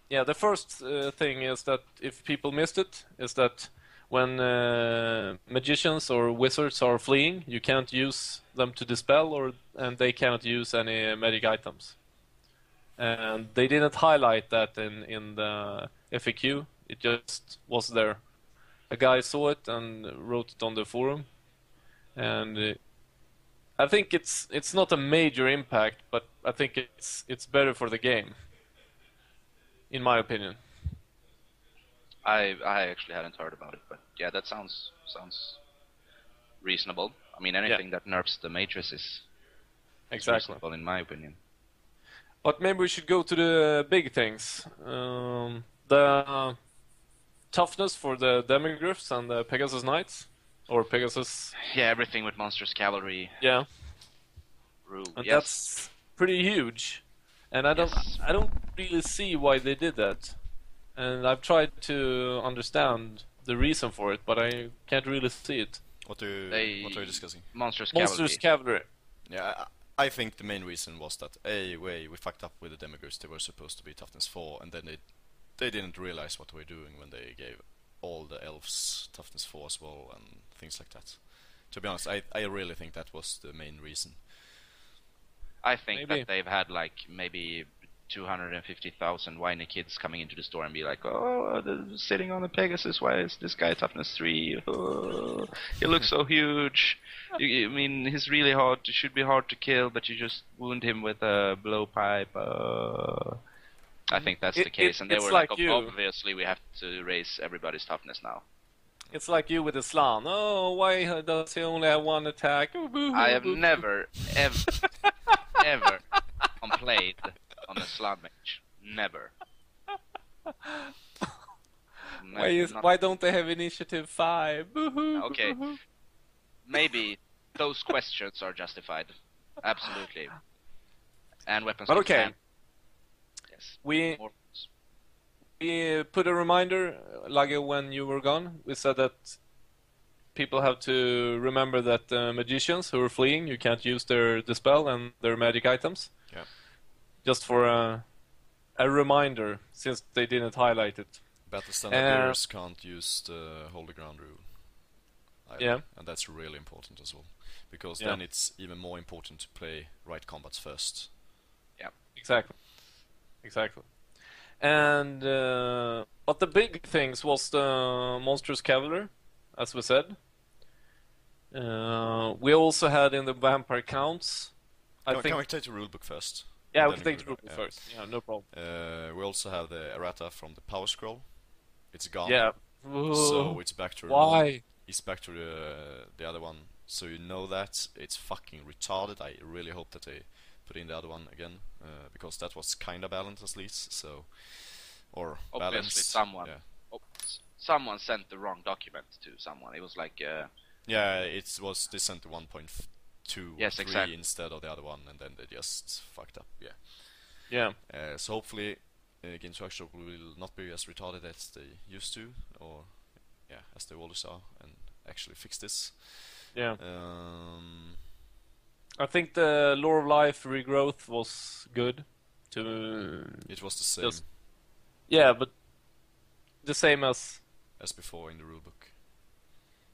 Yeah, the first thing is that, if people missed it, is that when magicians or wizards are fleeing, you can't use them to dispel, and they cannot use any magic items. And they didn't highlight that in the FAQ. It just was there. A guy saw it and wrote it on the forum, and I think it's not a major impact, but I think it's better for the game, in my opinion. I actually hadn't heard about it, but yeah, that sounds reasonable. I mean, anything that nerfs the mages is reasonable, in my opinion. But maybe we should go to the big things. The toughness for the Demigryphs and the Pegasus Knights, or Pegasus. Yeah, everything with Monsters Cavalry Yeah, rule. and Yes. that's pretty huge. And I Yes. don't really see why they did that. And I've tried to understand the reason for it, but I can't really see it. What are you discussing? Monsters Monsters Cavalry. Yeah, I think the main reason was that we fucked up with the Demigryphs. They were supposed to be toughness 4, and then they didn't realize what they were doing when they gave all the elves toughness 4 as well and things like that. To be honest, I really think that was the main reason. I think Maybe. that they've had like maybe 250,000 whiny kids coming into the store and be like, "Oh, they're sitting on a Pegasus. Why is this guy toughness 3? Oh, he looks so huge. I mean, he's really hard. Should be hard to kill, but you just wound him with a blowpipe." I think that's the case, and they it's were like like, you. "Obviously, we have to raise everybody's toughness now." It's like you with the Slan. Oh, why does he only have one attack? I have never, ever complained on a slot mage. Never. Why don't they have initiative 5? Okay. Maybe those questions are justified. Absolutely. And weapons. But can okay. stand. Yes. We More- put a reminder, Lage, when you were gone. We said that people have to remember that magicians who are fleeing, you can't use their dispel and their magic items. Yeah. Just for a reminder, since they didn't highlight it. Battle standard can't use the Hold the Ground rule. Either. Yeah. And that's really important as well. Because Yeah. then it's even more important to play right combats first. Exactly. And but the big things was the Monsters Cavalry, as we said. We also had in the Vampire Counts. Can we take the rulebook first? Yeah, And we can then take the go- rulebook first. Yeah, no problem. We also have the errata from the Power Scroll. It's gone. Yeah. So it's back to Why? It's back to the other one. So you know that it's fucking retarded. I really hope that they put in the other one again, because that was kinda balanced at least. So, or Obviously, balanced. someone. Yeah. Someone sent the wrong document to someone. It was like, Yeah, it was they sent the 1.2 Yes, 3 exactly. instead of the other one, and then they just fucked up. Yeah. Yeah. So hopefully, Games Workshop will not be as retarded as they used to, or as they always are, and actually fix this. Yeah. I think the Lore of Life regrowth was good. It was the same Just- Yeah, but the same as as before in the rulebook.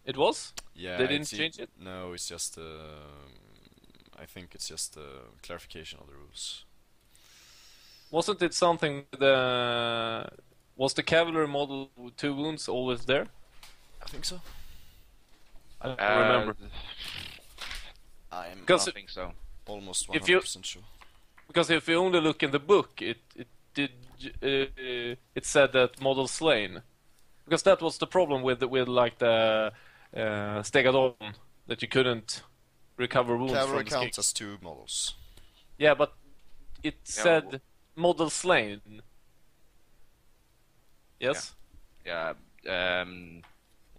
it was. Yeah, They didn't change it? No, it's just I think it's just a clarification of the rules. Wasn't it something was the cavalry model with 2 wounds always there? I think so. I don't remember. I'm I Because don't think so. almost if you- 100% sure. Because if you only look in the book, it said that model slain. Because that was the problem with like the Stegadon, that you couldn't recover wounds Cavalry from the counts skills. as 2 models. Yeah, but it Yeah, said model slain. Yes, Yeah.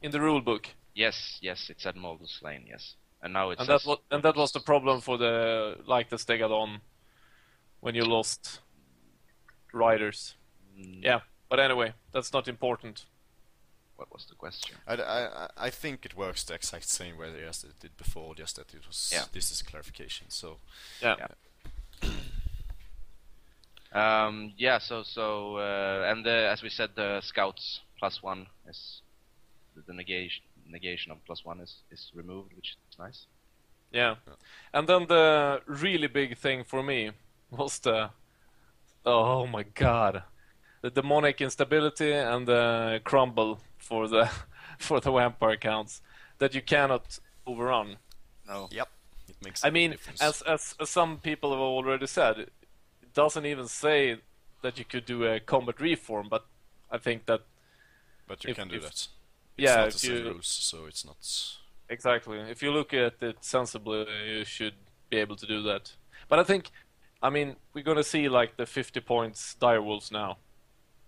in the rule book, Yes. It said Molded Slain. Yes. And now it and says. that was the problem for the Stegadon when you lost riders. Yeah, but anyway, that's not important. What was the question? I think it works the exact same way as it did before, just that it was this is clarification. So Yeah. So and as we said, the scouts +1 is the negation of +1 is removed, which is nice. Yeah. And then the really big thing for me was oh my god, the demonic instability and the crumble for the vampire counts that you cannot overrun. No. yep, it makes. I a big mean, difference. as some people have already said, it doesn't even say that you could do a combat reform, but I think that but you can do that. It's yeah, not if the same you rules, so it's not. exactly, if you look at it sensibly, you should be able to do that. But I think I mean, we're gonna see like the 50 points direwolves now,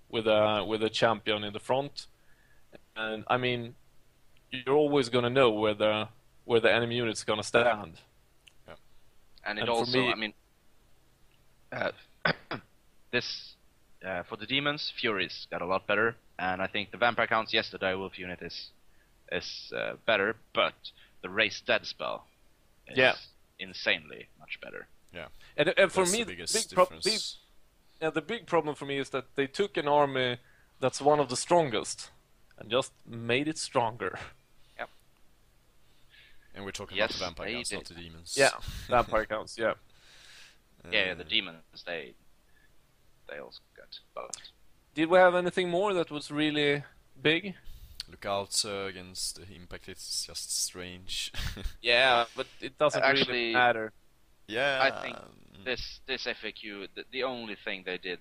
with a champion in the front, and I mean, you're always gonna know where the enemy unit's gonna stand. Yeah. And it And for also, me- I mean, this for the demons, Furies got a lot better, and I think the vampire counts. Yes, the direwolf unit is better, but the race dead spell is Yeah. insanely much better. Yeah. And for That's me, the the biggest big, difference. the big problem for me is that they took an army that's one of the strongest and just made it stronger. And we're talking Yes, about the vampire they counts, not did. the demons. Yeah, vampire counts. Yeah. Yeah, the demons they also got buffed. Did we have anything more that was really big? Look out against the impact. It's just strange. Yeah, but it doesn't really Actually, matter. Yeah. I think this FAQ, the only thing they did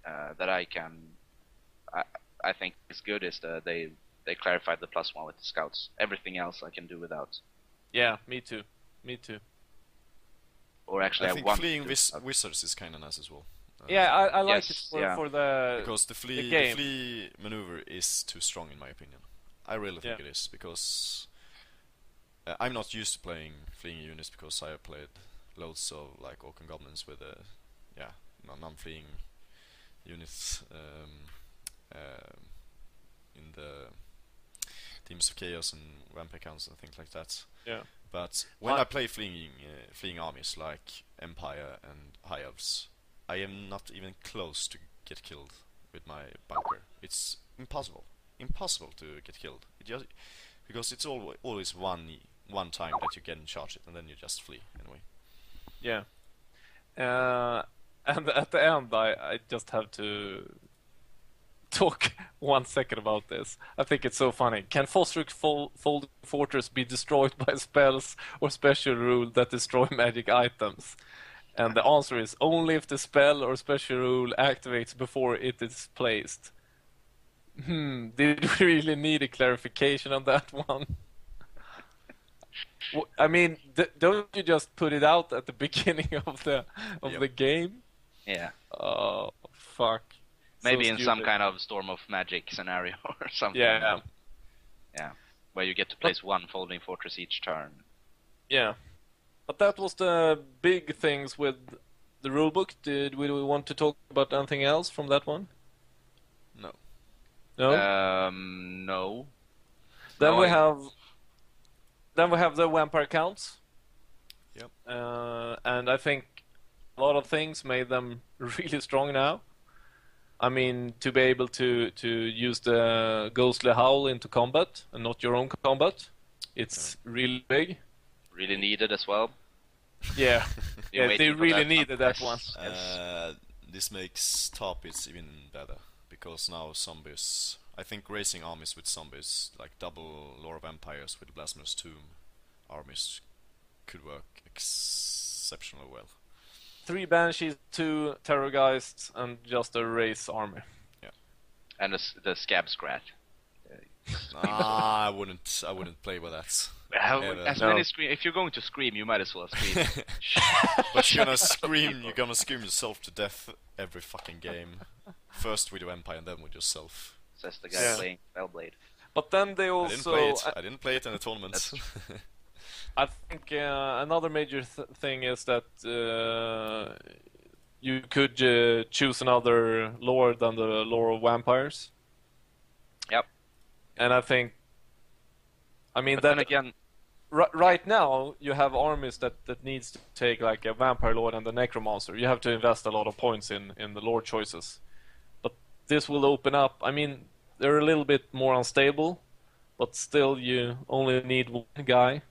that I think is good is that they clarified the +1 with the scouts. Everything else I can do without. Yeah, me too. Me too. Or actually, I I think want fleeing to do without. wizards is kind of nice as well. Yeah, I like Yes, it for, yeah. for the Because the the game. flee maneuver is too strong in my opinion. I really think Yeah. it is because I'm not used to playing fleeing units because I have played loads of like orc and goblins with non-fleeing units in the Deamons of Chaos and Vampire Counts and things like that. Yeah. But when I play fleeing armies like Empire and High Elves, I am not even close to get killed with my bunker. It's impossible to get killed. Because it's always one time that you can charge it, and then you just flee anyway. Yeah. And at the end, I just have to talk 1 second about this. I think it's so funny. Can Fostric Folding Fortress be destroyed by spells or special rule that destroy magic items? And the answer is only if the spell or special rule activates before it is placed. Did we really need a clarification on that one? I mean, don't you just put it out at the beginning of the game? Yeah. Oh, fuck. Maybe So in some stupid. kind of Storm of Magic scenario or something. Yeah. Yeah. Where you get to place one folding fortress each turn. Yeah. But that was the big things with the rulebook. Did we want to talk about anything else from that one? No. No? No. Then no, we I- have the vampire counts. Yep. And I think a lot of things made them really strong now. I mean, to be able to use the ghostly howl into combat and not your own combat, it's really big. Really needed as well. Yeah, You're yeah, they waiting for really that needed that yes, one. yes. This makes targets even better because now zombies. I think racing armies with zombies, like double Lore of Empires with Blasphemous Tomb armies, could work exceptionally well. 3 banshees, 2 terrorgeists, and just a race army. And the scab scrat. I wouldn't play with that. As No. many scream. If you're going to scream, you might as well scream. But you're gonna scream yourself to death every fucking game. First with your Empire and then with yourself. Says the guy Yeah. playing Spellblade. But then they I didn't play also, it. I didn't play it in the tournament. I think another major thing is that you could choose another lore than the lore of vampires. Yep. And I think, I mean, But then then again, right now you have armies that needs to take like a vampire lord and a necromancer. You have to invest a lot of points in the lore choices. But this will open up. I mean, they're a little bit more unstable, but still you only need one guy.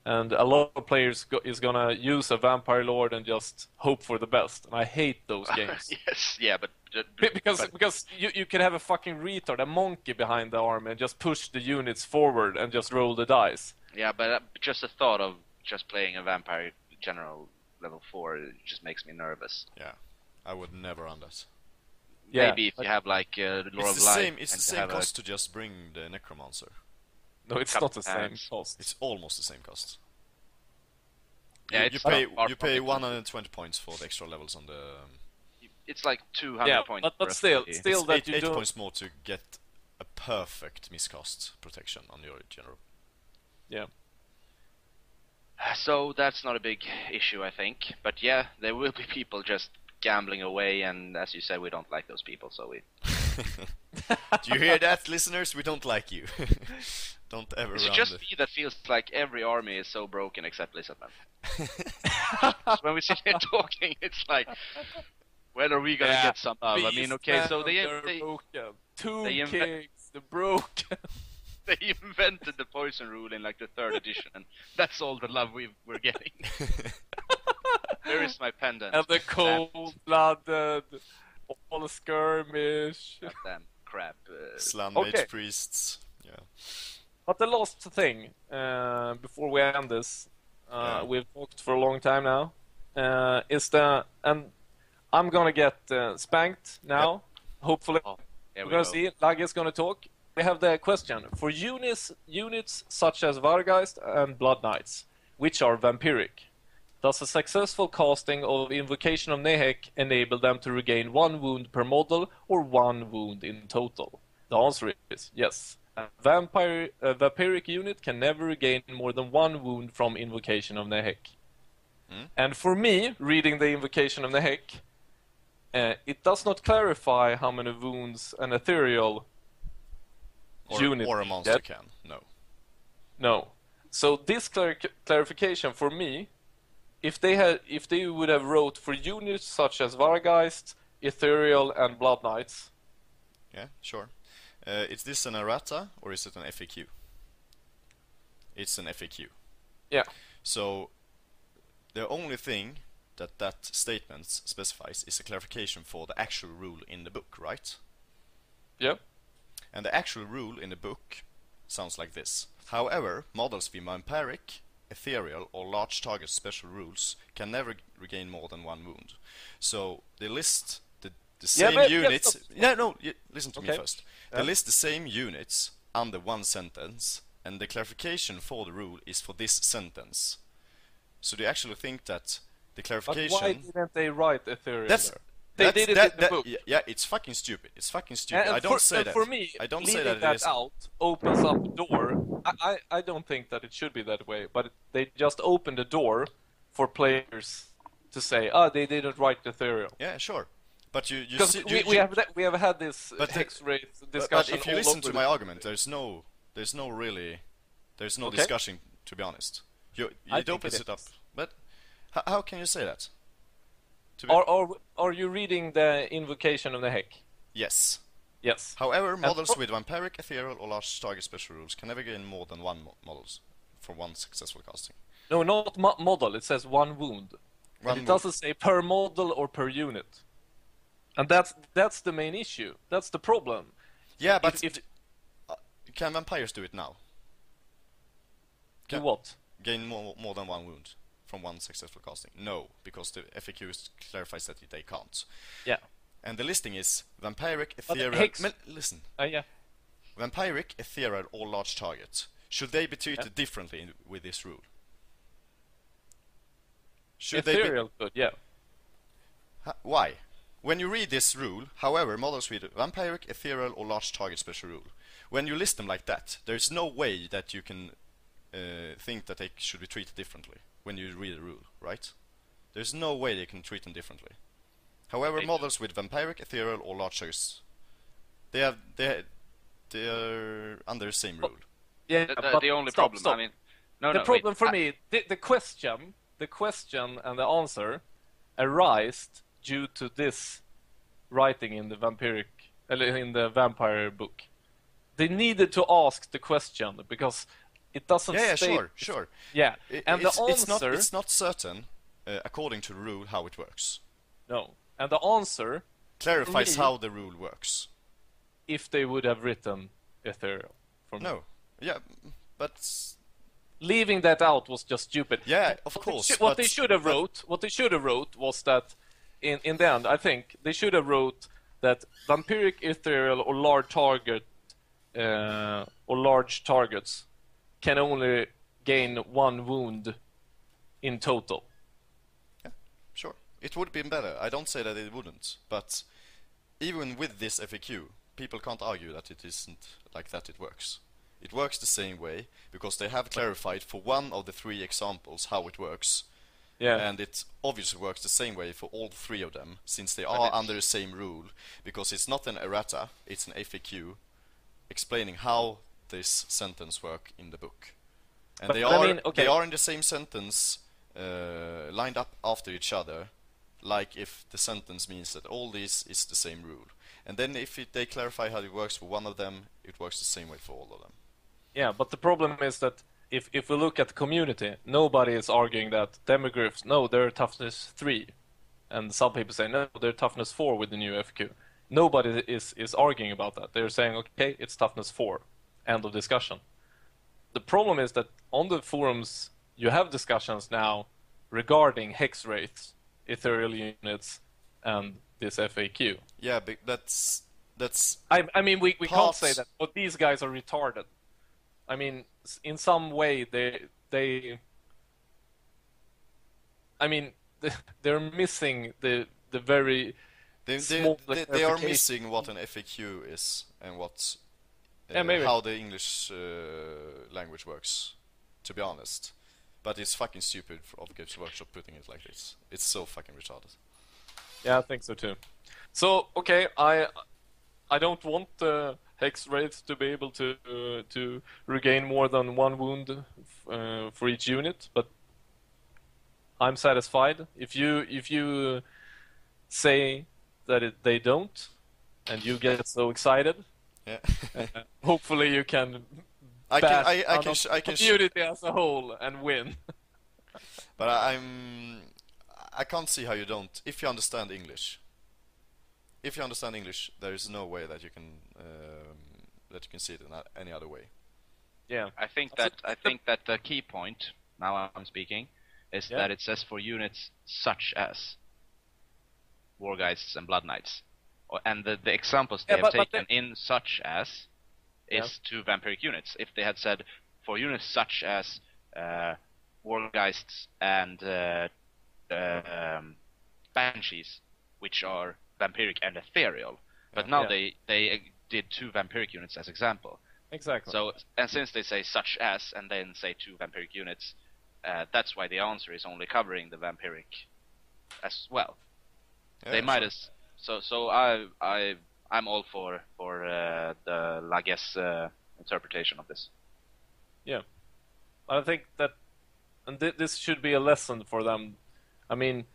And a lot of players is gonna use a vampire lord and just hope for the best. And I hate those games. yes, yeah, but Because you can have a fucking retard, a monkey behind the army, and just push the units forward and just roll the dice. yeah, but just the thought of just playing a vampire general level 4 it just makes me nervous. Yeah, I would never run that. Yeah, Maybe if you have like Lore of Life. It's the and you same have cost to just bring the Necromancer. no, it's couple not the same times. cost. It's almost the same cost. Yeah, you it's pay not far you from pay it. 120 points for the extra levels on the. It's like 200 Yeah, points. but for still, every- still It's that you eight don't. points more to get a perfect miscast protection on your general. Yeah. So that's not a big issue, I think. But yeah, there will be people just gambling away, and as you said, we don't like those people, so we... Do you hear that, listeners? We don't like you. Don't ever It's run just the... me that feels like every army is so broken except Lizardman. When we sit here talking, it's like, when are we gonna get some love? I mean, okay, so they're broken. Two kings, they're broken. they invented the poison rule in like the 3rd edition, and that's all the love we're getting. Where is my pendant? And the cold-blooded, all skirmish. Goddamn crap. Slan Okay. mage priests. Yeah. But the last thing, before we end this, we've talked for a long time now, is and I'm gonna get spanked now, hopefully. Oh, here We're we gonna go. see, Lagge is gonna talk. We have the question, for units such as Vargeist and Blood Knights, which are vampiric, does a successful casting of Invocation of Nehek enable them to regain 1 wound per model or 1 wound in total? The answer is yes. A vampiric unit can never regain more than 1 wound from Invocation of Nehek. And for me, reading the Invocation of Nehek, it does not clarify how many wounds an ethereal unit or a monster get. can. No. No. So this clarification for me, if they would have wrote for units such as Vargeist, Ethereal, and Blood Knights. Yeah, sure. Is this an errata or is it an FAQ? It's an FAQ. Yeah. So the only thing that statement specifies is a clarification for the actual rule in the book, right? Yeah. And the actual rule in the book sounds like this. However, models with vampiric, ethereal, or large target special rules can never regain more than 1 wound. So they list the same units. Listen to me first. They list the same units under one sentence, and the clarification for the rule is for this sentence. So they actually think that the clarification. But why didn't they write Ethereal That's there? They did it in the book. Yeah, it's fucking stupid. It's fucking stupid. And I don't say that. For me, I don't leaving say that. that out opens up the door. I don't think that it should be that way, but they just open the door for players to say, they didn't write Ethereal. Yeah, sure. But you Because see, we have had this X-ray discussion. But if you listen to my argument, there's no discussion. To be honest, you don't piss it up. But how can you say that? Are you reading the Invocation of the Heck? Yes. Yes. However, models with vampiric, ethereal, or large target special rules can never gain more than 1 models for 1 successful casting. No, not model. It says 1 wound. And it doesn't say per model or per unit. And that's the main issue. That's the problem. Yeah, but can vampires do it now? Do what? Gain more than 1 wound from 1 successful casting? No, because the FAQ clarifies that they can't. Yeah. And the listing is vampiric, ethereal. Listen. Yeah. Vampiric, ethereal, or large target. Should they be treated differently with this rule? Ethereal could, yeah. Why? When you read this rule, however, models with vampiric, ethereal, or large target special rule, when you list them like that, there's no way that you can think that they should be treated differently when you read the rule, right? There's no way they can treat them differently. However, models with vampiric, ethereal, or large targets, they are under the same rule. Yeah, but the only stop. problem. I mean, the problem for me, the question and the answer arise due to this writing in the vampire book. They needed to ask the question because it doesn't state... Yeah, sure. Yeah, and the answer... It's not certain, according to the rule, how it works. No, and the answer... clarifies how the rule works. If they would have written ethereal. No, yeah, but... leaving that out was just stupid. Yeah, of course. What they should have wrote was that in the end, I think they should have wrote that vampiric, ethereal, or large targets can only gain 1 wound in total. Yeah, sure. It would have been better. I don't say that it wouldn't, but even with this FAQ, people can't argue that it isn't like that it works. It works the same way, because they have clarified for one of the 3 examples how it works. Yeah. And it obviously works the same way for all 3 of them, since they are under the same rule, because it's not an errata, it's an FAQ explaining how this sentence work in the book. And they are in the same sentence, lined up after each other, like if the sentence means that all this is the same rule. And then if they clarify how it works for one of them, it works the same way for all of them. Yeah, but the problem is that if we look at the community, nobody is arguing that demogryphs, no, they're toughness 3. And some people say, no, they're toughness 4 with the new FQ. Nobody is arguing about that. They're saying, okay, it's toughness 4. End of discussion. The problem is that on the forums, you have discussions now regarding hex rates, ethereal units, and this FAQ. Yeah, but that's I mean, we can't say that, but these guys are retarded. I mean, in some way, they I mean, they're missing the very small they are missing what an FAQ is and what how the English language works, to be honest. But it's fucking stupid of Games Workshop putting it like this. It's so fucking retarded. Yeah, I think so too. So, okay, I don't want the hex rates to be able to regain more than 1 wound for each unit, but I'm satisfied. If you say that they don't, and you get so excited, yeah. Hopefully you can I can community as a whole and win. But I can't see how you don't. If you understand English, there is no way that you can see it in any other way. Yeah, I think that the key point, now I'm speaking, is that it says for units such as Wargeists and Blood Knights, and the examples they have taken in such as is 2 vampiric units. If they had said for units such as Wargeists and Banshees, which are vampiric and ethereal, but now they did 2 vampiric units as example. Exactly. So, and since they say such as and then say 2 vampiric units, that's why the answer is only covering the vampiric as well. Yeah, they might as so I'm all for the Lagues interpretation of this. Yeah, I think that, and this should be a lesson for them. I mean,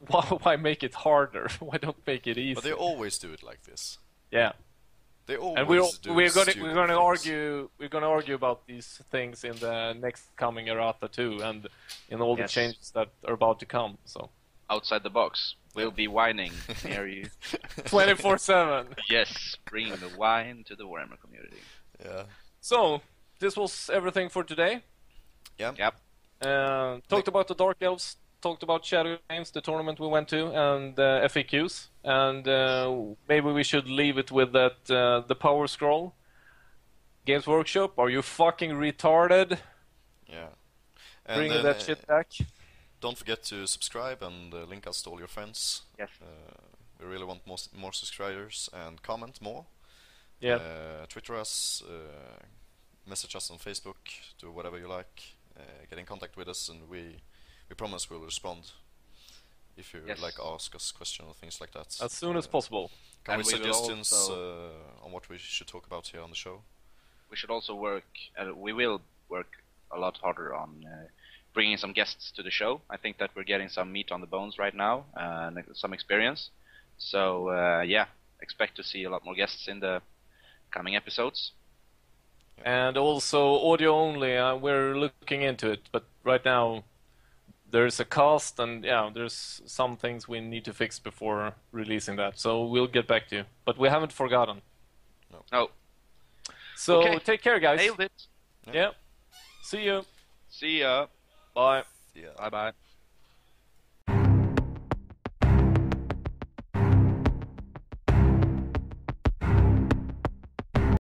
why make it harder? Why don't make it easier? But they always do it like this. Yeah. They always and we're going to argue about these things in the next coming errata too, and in all the changes that are about to come. So outside the box, we'll be whining near you 24/7. Yes, bringing the wine to the Warhammer community. Yeah. So this was everything for today. Yeah. Yep. Talked about the Dark Elves. Talked about Shadowgames, the tournament we went to, and FAQs, and maybe we should leave it with that the Power Scroll. Games Workshop, are you fucking retarded? Yeah. Bring that shit back. Don't forget to subscribe and link us to all your friends. Yes. We really want more subscribers, and comment more. Yeah. Twitter us, message us on Facebook, do whatever you like. Get in contact with us, and we promise we'll respond if you like ask us questions or things like that. As soon as possible. Come with suggestions on what we should talk about here on the show. We should also work, we will work a lot harder on bringing some guests to the show. I think that we're getting some meat on the bones right now, and some experience. So, expect to see a lot more guests in the coming episodes. And also audio only, we're looking into it, but right now there's a cost, and there's some things we need to fix before releasing that. So we'll get back to you. But we haven't forgotten. No. So take care, guys. Nailed it. Yeah. See you. See ya. Bye. Yeah. Bye-bye.